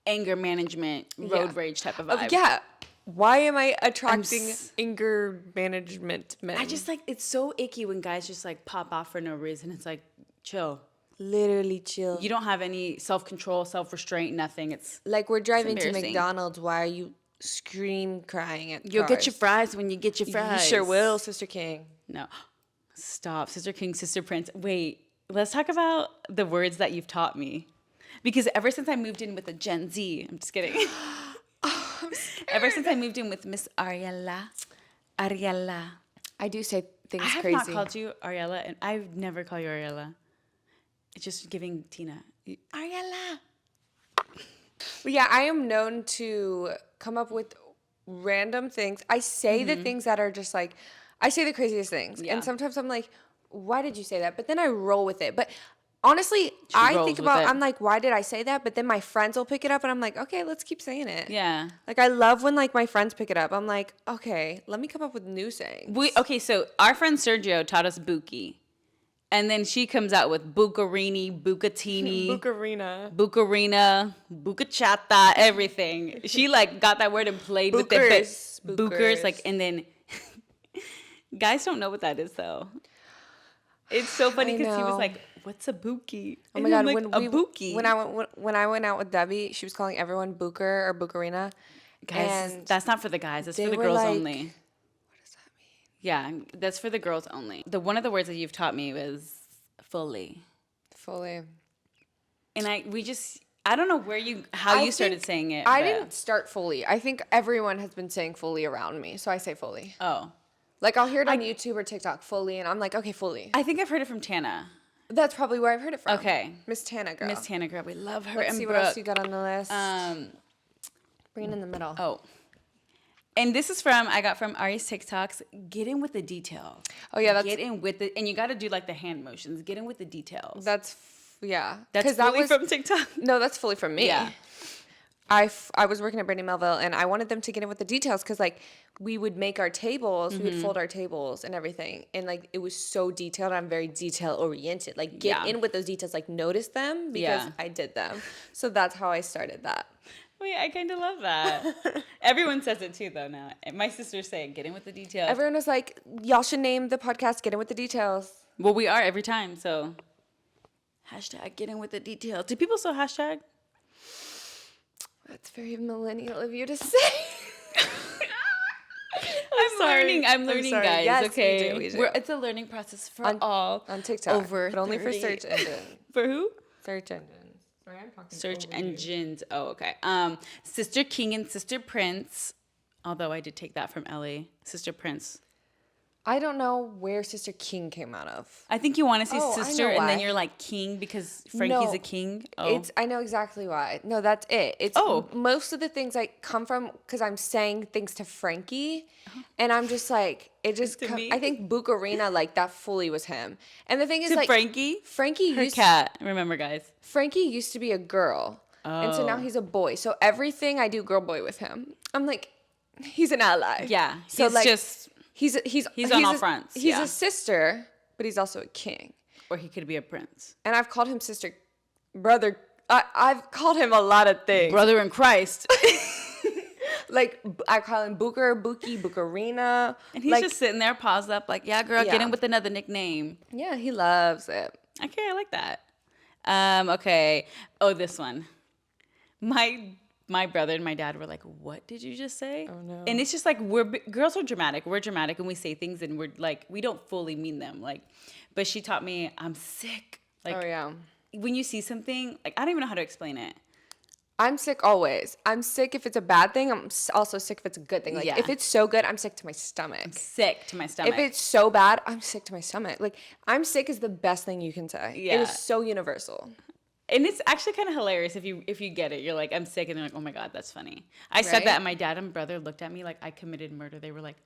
anger management, road rage type of vibe. Yeah. Why am I attracting anger management men? I just like, it's so icky when guys just like pop off for no reason. It's like, chill. Literally chill. You don't have any self-control, self-restraint, nothing. It's like we're driving to McDonald's. Why are you crying at You'll get your fries when you get your fries. You sure will, Sister King. No. Stop. Sister King, Sister Prince. Wait, let's talk about the words that you've taught me. Because ever since I moved in with a Gen Z, I'm just kidding. Oh, ever since I moved in with Miss Ariella. I do say things I have crazy. not called you Ariella, and I've never called you Ariella. It's just giving Tina. Ariella. But yeah, I am known to come up with random things. I say the things that are just like, I say the craziest things. Yeah. And sometimes I'm like, why did you say that? But then I roll with it. But honestly, I'm like, why did I say that? But then my friends will pick it up and I'm like, okay, let's keep saying it. Yeah. Like, I love when like my friends pick it up. I'm like, okay, let me come up with new sayings. Okay, so our friend Sergio taught us Buki. And then she comes out with Bucarini, Bucatini, Bucarina, Bucachata, everything. She like got that word and played with it. Bookers, like, and then guys don't know what that is though. It's so funny because he was like, "What's a buki?" Oh my god, like, when buki. when I went out with Debbie, she was calling everyone Booker or Bucarina. Guys, and that's not for the guys. That's for the girls only. Yeah, that's for the girls only. One of the words that you've taught me was fully. And I don't know how you started saying it. I didn't start fully. I think everyone has been saying fully around me, so I say fully. Oh. Like I'll hear it on YouTube or TikTok, fully, and I'm like, okay, fully. I think I've heard it from Tana. That's probably where I've heard it from. Okay. Miss Tana girl. We love her. Let's see what else you got on the list. Bring it in the middle. Oh. And this is I got from Ari's TikToks. Get in with the details. Oh yeah, get in with it, and you got to do like the hand motions. Get in with the details. That's fully from TikTok. No, that's fully from me. Yeah. I was working at Brandy Melville, and I wanted them to get in with the details because like we would make our tables, we would fold our tables and everything, and like it was so detailed. I'm very detail oriented. Like get in with those details, like notice them because I did them. So that's how I started that. Wait, I kind of love that. Everyone says it too, though, now. My sisters say, get in with the details. Everyone was like, y'all should name the podcast Get In With The Details. Well, we are every time, so. Hashtag get in with the details. Do people still hashtag? That's very millennial of you to say. I'm learning, guys. Yes, okay. we do. It's a learning process for all. On TikTok. But only for search engines. For who? Search engines. Sorry, I'm talking search engines. Oh, okay. Sister King and Sister Prince. Although I did take that from Ellie. Sister Prince. I don't know where Sister King came out of. I think you want to say sister and then you're like king because Frankie's a king. Oh. I know exactly why. No, that's it. It's most of the things I come from because I'm saying things to Frankie, and I'm just like it just. I think Bucarina like that fully was him. And the thing is like Frankie her cat. Remember, guys. Frankie used to be a girl, and so now he's a boy. So everything I do girl boy with him. I'm like, he's an ally. Yeah. So he's like just. He's on all fronts. He's a sister, but he's also a king. Or he could be a prince. And I've called him brother. I've called him a lot of things. Brother in Christ. Like I call him Booker, Buki, Bucarina. And he's just sitting there, paused up, like, yeah, girl, get in with another nickname. Yeah, he loves it. Okay, I like that. Okay. Oh, this one. My brother and my dad were like, what did you just say? Oh, no. And it's just like, girls are dramatic. We're dramatic and we say things and we're like, we don't fully mean them. Like, but she taught me, I'm sick. Like, oh, yeah. When you see something, like, I don't even know how to explain it. I'm sick always. I'm sick if it's a bad thing. I'm also sick if it's a good thing. Like, if it's so good, I'm sick to my stomach. I'm sick to my stomach. If it's so bad, I'm sick to my stomach. Like, I'm sick is the best thing you can say. Yeah. It is so universal. And it's actually kind of hilarious if you get it. You're like, I'm sick, and they're like, oh my God, that's funny. I said that, and my dad and brother looked at me like I committed murder. They were like,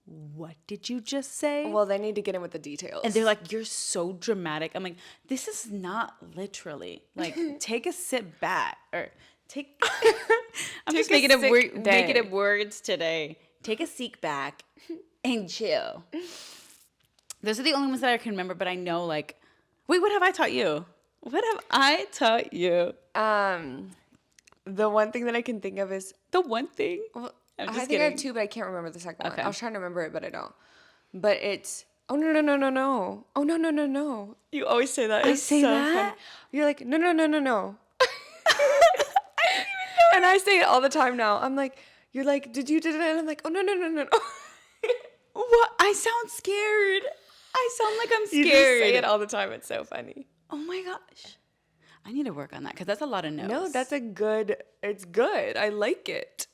what did you just say? Well, they need to get in with the details. And they're like, you're so dramatic. I'm like, this is not literally. Like, take a sit back. Or take... I'm just making up words today. Take a seat back and chill. Those are the only ones that I can remember, but I know, like... Wait, what have I taught you? What have I taught you? The one thing that I can think of is... The one thing? Well, I think I have two, but I can't remember the second one. I was trying to remember it, but I don't. But it's... Oh, no. Oh, no. You always say that. I say that? Funny. You're like, no. I didn't even know. And I say it all the time now. I'm like, you're like, did it? And I'm like, oh, no. What? I sound scared. I sound like I'm scared. You just say it all the time. It's so funny. Oh my gosh. I need to work on that because that's a lot of no's. No, it's good. I like it.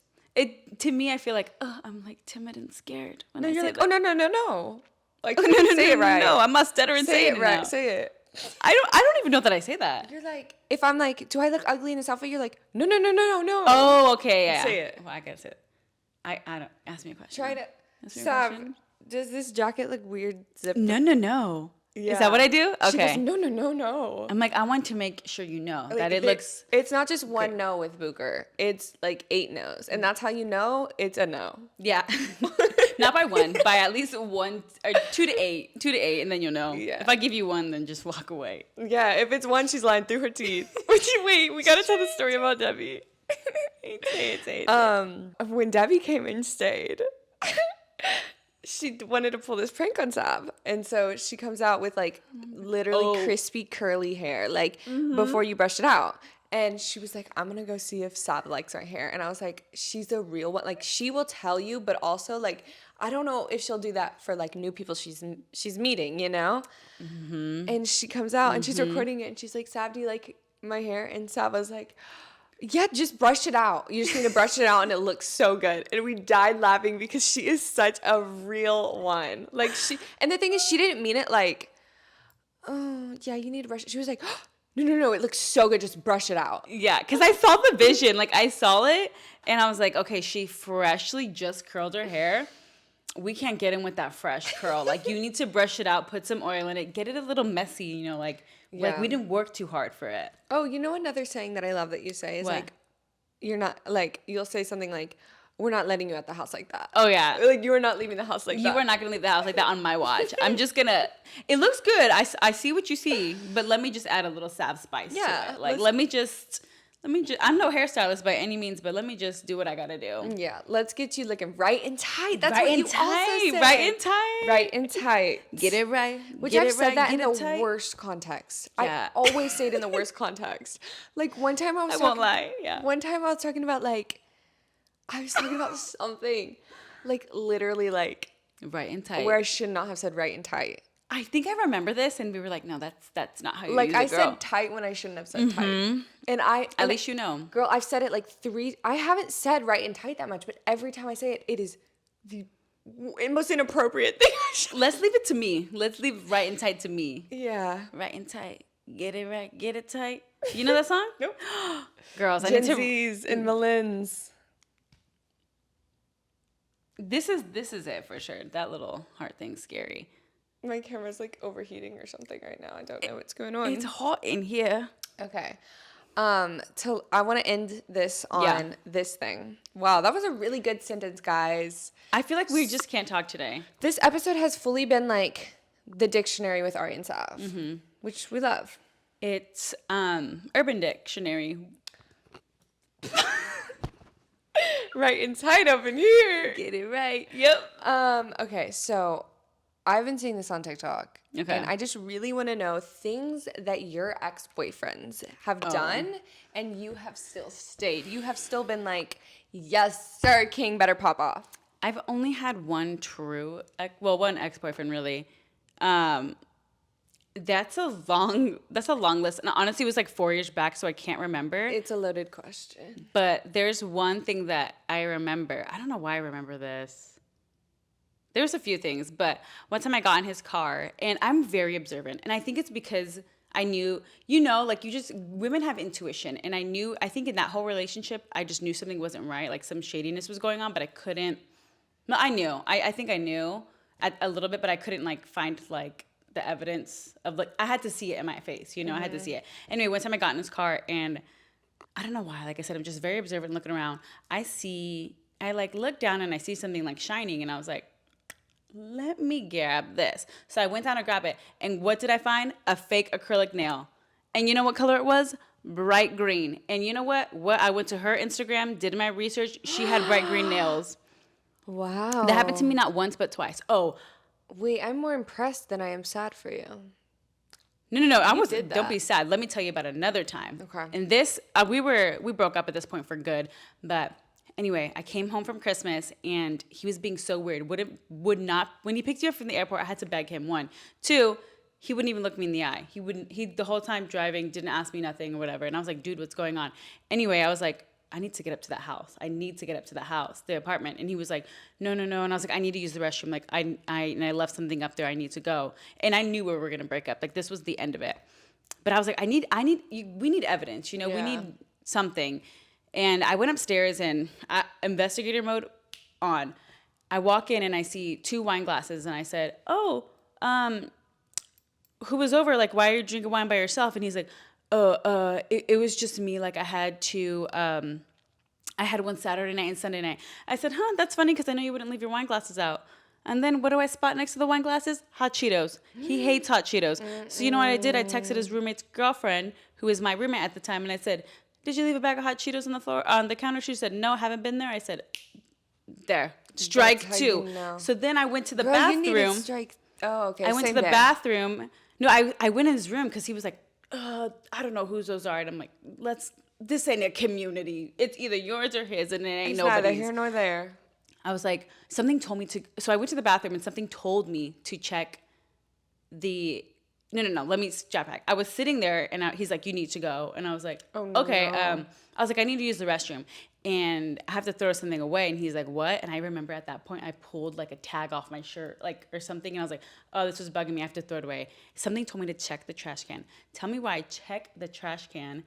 To me, I feel like, I'm like timid and scared when I say like, that. oh, no. Like, no, say it right. No, I must stutter and say it right. now. Say it. I don't even know that I say that. You're like, if I'm like, do I look ugly in this outfit? You're like, no. Oh, okay, yeah. Say it. Well, I gotta say it. I don't. Ask me a question. Try to. Sav, does this jacket look weird zipped? No. Yeah. Is that what I do? Okay. She goes, no. I'm like, I want to make sure you know like, that it looks. It's not just one no with Booker. It's like 8 no's. And that's how you know it's a no. Yeah. Not by one, by at least 1 or 2 to 8. 2 to 8, and then you'll know. Yeah. If I give you 1, then just walk away. Yeah, if it's 1, she's lying through her teeth. Wait, we gotta tell the story about Debbie. Say it. When Debbie came and stayed, she wanted to pull this prank on Sav. And so she comes out with like literally crispy curly hair, like before you brush it out. And she was like, I'm going to go see if Sav likes my hair. And I was like, she's a real one. Like, she will tell you, but also like, I don't know if she'll do that for like new people she's meeting, you know? Mm-hmm. And she comes out and she's recording it. And she's like, Sav, do you like my hair? And Sav was like, yeah, just brush it out. You just need to brush it out and it looks so good. And we died laughing because she is such a real one. Like and the thing is, she didn't mean it like, oh, yeah, you need to brush it. She was like, oh, no, it looks so good. Just brush it out. Yeah, because I saw the vision. Like, I saw it and I was like, okay, she freshly just curled her hair. We can't get in with that fresh curl. Like, you need to brush it out, put some oil in it, get it a little messy, you know, like we didn't work too hard for it. Oh, you know another saying that I love that you say is like, you're not, like, you'll say something like, we're not letting you at the house like that. Oh, yeah. Like, you are not leaving the house like that. You are not going to leave the house like that on my watch. I'm just going to, it looks good. I see what you see, but let me just add a little Sav spice to it. Like, let me just, I'm no hairstylist by any means, but let me just do what I got to do. Yeah, let's get you looking right and tight. That's right what you and tight. Also say. Right and tight. Right and tight. Get it right. Which get I've it said right, that in the tight. worst context. Yeah. I always say it in the worst context. Like one time I was won't lie. Yeah. One time I was talking about like, I was talking about something like literally like. Right and tight. Where I should not have said right and tight. I think I remember this, and we were like, no, that's not how you like use it, girl. I said tight when I shouldn't have said tight. And at least you know. Girl, I've said it like 3. I haven't said right and tight that much, but every time I say it, it is the most inappropriate thing. Let's leave it to me. Let's leave right and tight to me. Yeah. Right and tight. Get it right. Get it tight. You know that song? Nope. Girls, Gen Z's and Millennials. This is it for sure. That little heart thing's scary. My camera's like overheating or something right now. I don't know what's going on. It's hot in here. Okay. I want to end this on this thing. Wow, that was a really good sentence, guys. I feel like we just can't talk today. This episode has fully been like the dictionary with Ari and Sav, which we love. It's Urban Dictionary. Right and tight up in here. Get it right. Yep. Okay, so I've been seeing this on TikTok. Okay. And I just really want to know things that your ex-boyfriends have done and you have still stayed. You have still been like, yes, sir, king, better pop off. I've only had one one ex-boyfriend really. That's a long list. And honestly, it was like 4 years back, so I can't remember. It's a loaded question. But there's one thing that I remember. I don't know why I remember this. There's a few things, but one time I got in his car, and I'm very observant. And I think it's because I knew, women have intuition. And I think in that whole relationship, I just knew something wasn't right. Like some shadiness was going on, but I couldn't. No, I knew. I think I knew a little bit, but I couldn't like find like the evidence of like, I had to see it in my face, I had to see it. Anyway, one time I got in his car, and I don't know why, like I said, I'm just very observant looking around. I like look down and I see something like shining, and I was like, let me grab this. So I went down to grab it, and what did I find? A fake acrylic nail. And you know what color it was? Bright green. And you know what? I went to her Instagram, did my research. She had bright green nails. Wow. That happened to me not once, but twice. Oh. Wait, I'm more impressed than I am sad for you. No. Don't be sad. Let me tell you about another time. Okay. And this, we broke up at this point for good, but Anyway, I came home from Christmas and he was being so weird. Would not when he picked me up from the airport, I had to beg him. 1, 2, he wouldn't even look me in the eye. He the whole time driving didn't ask me nothing or whatever. And I was like, dude, what's going on? Anyway, I was like, I need to get up to that house. The apartment. And he was like, no. And I was like, I need to use the restroom. Like I left something up there. I need to go. And I knew we were gonna break up. Like this was the end of it. But I was like, we need evidence. We need something. And I went upstairs and investigator mode on. I walk in and I see 2 wine glasses and I said, oh, who was over? Like, why are you drinking wine by yourself? And he's like, it was just me. Like I had one Saturday night and Sunday night. I said, that's funny because I know you wouldn't leave your wine glasses out. And then what do I spot next to the wine glasses? Hot Cheetos. He hates hot Cheetos. So you know what I did? I texted his roommate's girlfriend, who was my roommate at the time, and I said, did you leave a bag of hot Cheetos on the floor, on the counter? She said, no, haven't been there. I said, there, strike 2. You know. So then I went to the bathroom. You needed strike. Oh, okay. I went to the bathroom. No, I went in his room because he was like, I don't know whose those are. And I'm like, this ain't a community. It's either yours or his, and it ain't nobody's. Neither here nor there. I was like, something told me to. So I went to the bathroom, and something told me to check the. No. Let me step back. I was sitting there, and he's like, "You need to go," and I was like, "Oh, no, okay." No. I was like, "I need to use the restroom, and I have to throw something away." And he's like, "What?" And I remember at that point, I pulled like a tag off my shirt, like or something, and I was like, "Oh, this was bugging me. I have to throw it away." Something told me to check the trash can. Tell me why I check the trash can.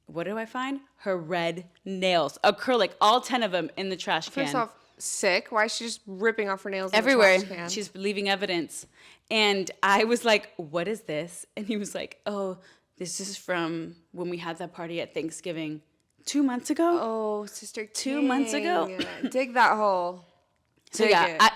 What do I find? Her red nails, acrylic, all 10 of them in the trash can. First off, sick. Why is she just ripping off her nails everywhere? In the trash can? She's leaving evidence. And I was like, what is this? And he was like, oh, this is from when we had that party at Thanksgiving 2 months ago. Oh, Sister 2 months ago. Dig that hole. So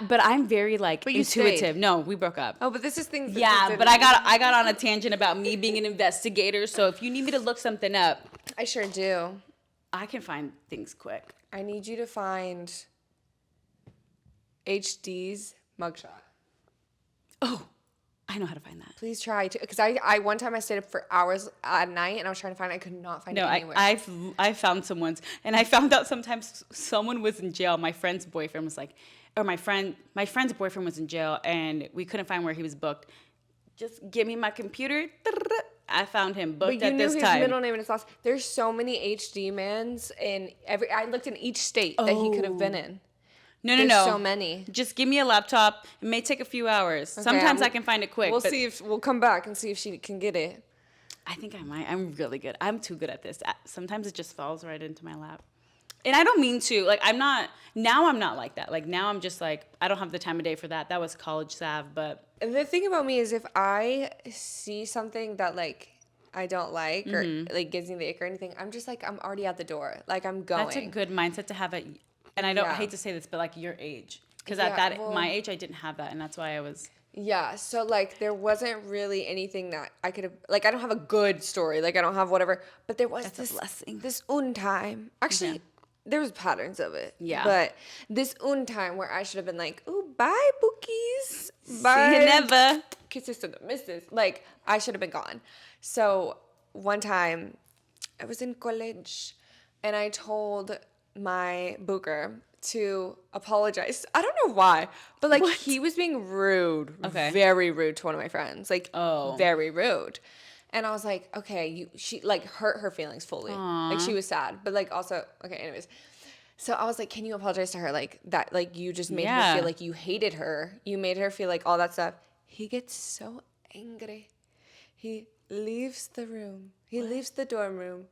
but I'm very like intuitive. Stayed. No, we broke up. Oh, but this is things. But I got on a tangent about me being an investigator. So if you need me to look something up, I sure do. I can find things quick. I need you to find HD's mugshot. Oh, I know how to find that. Please try to, because I one time I stayed up for hours at night and I was trying to find it. I could not find it anywhere. I found someone's, and I found out sometimes someone was in jail. My friend's boyfriend was like, or my friend's boyfriend was in jail, and we couldn't find where he was booked. Just give me my computer. I found him booked at this time. But you knew his middle name and his last. There's so many HD mans in every. I looked in each state that he could have been in. No. There's so many. Just give me a laptop. It may take a few hours. Okay, sometimes I can find it quick. We'll come back and see if she can get it. I think I might. I'm really good. I'm too good at this. Sometimes it just falls right into my lap. And I don't mean to. Like, I'm not like that. Like, now I'm just like, I don't have the time of day for that. That was college salve, but. The thing about me is if I see something that, like, I don't like or, like, gives me the ick or anything, I'm just like, I'm already at the door. Like, I'm going. That's a good mindset to have at, and I don't hate to say this, but, like, your age. Because at my age, I didn't have that, and that's why I was. Yeah, so, like, there wasn't really anything that I could have, like, I don't have a good story. Like, I don't have whatever. But there was this one time. Actually, there was patterns of it. Yeah. But this one time where I should have been like, ooh, bye, bookies. Bye. See you never. Kisses to the missus. Like, I should have been gone. So, one time, I was in college, and I told my booker to apologize. I don't know why, but, like, he was being rude. Okay. Very rude to one of my friends. Like, very rude. And I was like, okay, she, like, hurt her feelings fully. Aww. Like, she was sad. But, like, also, okay, anyways. So I was like, can you apologize to her? Like, that, like, you just made her feel like you hated her. You made her feel like all that stuff. He gets so angry. He leaves the room. He leaves the dorm room,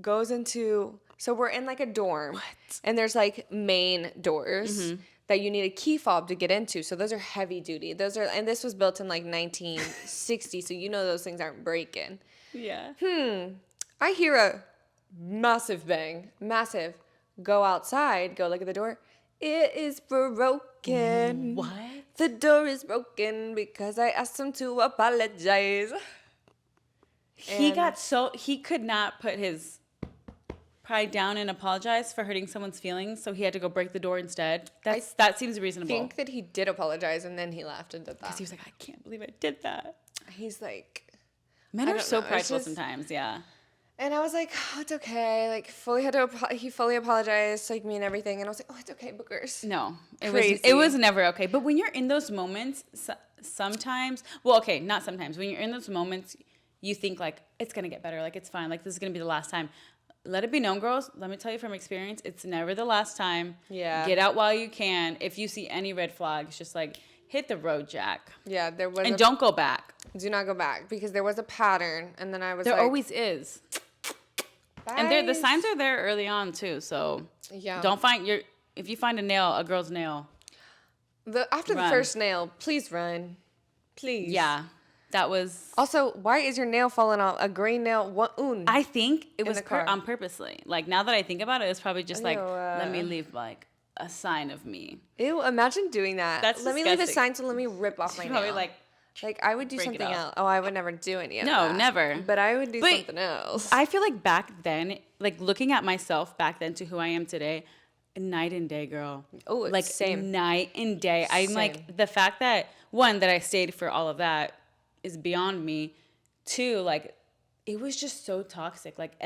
goes into, so we're in, like, a dorm. What? And there's, like, main doors that you need a key fob to get into. So those are heavy duty. And this was built in, like, 1960, so you know those things aren't breaking. Yeah. I hear a massive bang. Massive. Go outside. Go look at the door. It is broken. What? The door is broken because I asked him to apologize. He could not put his pride down and apologize for hurting someone's feelings, so he had to go break the door instead. That seems reasonable. I think that he did apologize, and then he laughed and did that. Because he was like, I can't believe I did that. He's like... Men are so prideful sometimes, yeah. And I was like, oh, it's okay. Like, he fully apologized, like, me and everything. And I was like, oh, it's okay, bookers. No, Crazy. it was never okay. But when you're in those moments, sometimes, well, okay, not sometimes. When you're in those moments, you think like it's gonna get better. Like it's fine. Like this is gonna be the last time. Let it be known, girls. Let me tell you from experience, it's never the last time. Yeah. Get out while you can. If you see any red flags, just like hit the road, Jack. Yeah, there was. And don't go back. Do not go back because there was a pattern, and then I was. There always is. Bye. And the signs are there early on too. So yeah, don't if you find a girl's nail. After the first nail, please run, please. Yeah, that was. Also, why is your nail falling off? A green nail. I think it was on purposely. Like now that I think about it, it's probably just like let me leave like a sign of me. Ew! Imagine doing that. That's let disgusting. me leave a sign, so let me rip off my nail. Probably like I would do something else. Oh, I would never do any of that. No, never. But I would do something else. I feel like back then, like looking at myself back then to who I am today, night and day, girl. Oh, like same. Night and day. I'm like the fact that that I stayed for all of that is beyond me. Two, like it was just so toxic. Like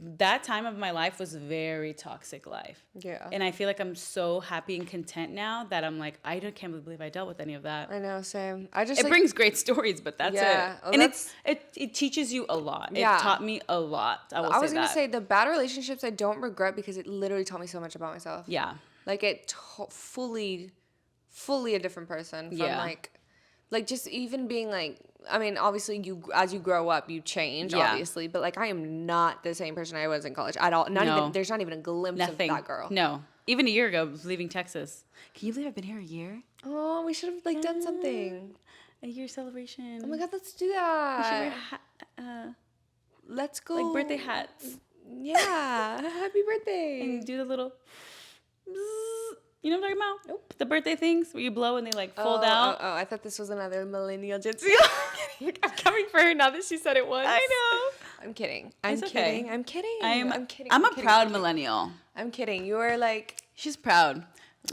that time of my life was very toxic life. Yeah. And I feel like I'm so happy and content now that I'm like, can't believe I dealt with any of that. I know, same. It brings great stories, but that's it. Oh, and it teaches you a lot. Yeah. It taught me a lot. I was going to say the bad relationships I don't regret because it literally taught me so much about myself. Yeah. Like it fully a different person from like just even being like, I mean, obviously as you grow up, you change, obviously, but like I am not the same person I was in college at all. There's not even a glimpse of that girl. No. Even a year ago, I was leaving Texas. Can you believe I've been here a year? Oh, we should have like done something. A year celebration. Oh my God, let's do that. We should wear let's go. like birthday hats. Yeah. Happy birthday. And you do the little bzzz. You know what I'm talking about? Nope. The birthday things where you blow and they like fold out. Oh, I thought this was another millennial Jitsi. I'm coming for her now that she said it once. I know. I'm kidding. I'm kidding. I'm a proud millennial. I'm kidding. You are like... She's proud.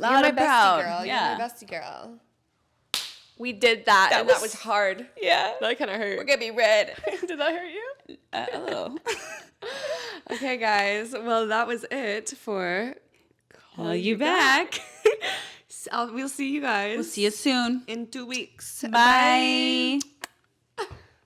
You're my bestie girl. Yeah. You're my bestie girl. We did that, and that was hard. Yeah. That kind of hurt. We're going to be red. Did that hurt you? A little. Okay, guys. Well, that was it for... Call you back. We'll see you guys. We'll see you soon. In 2 weeks. Bye.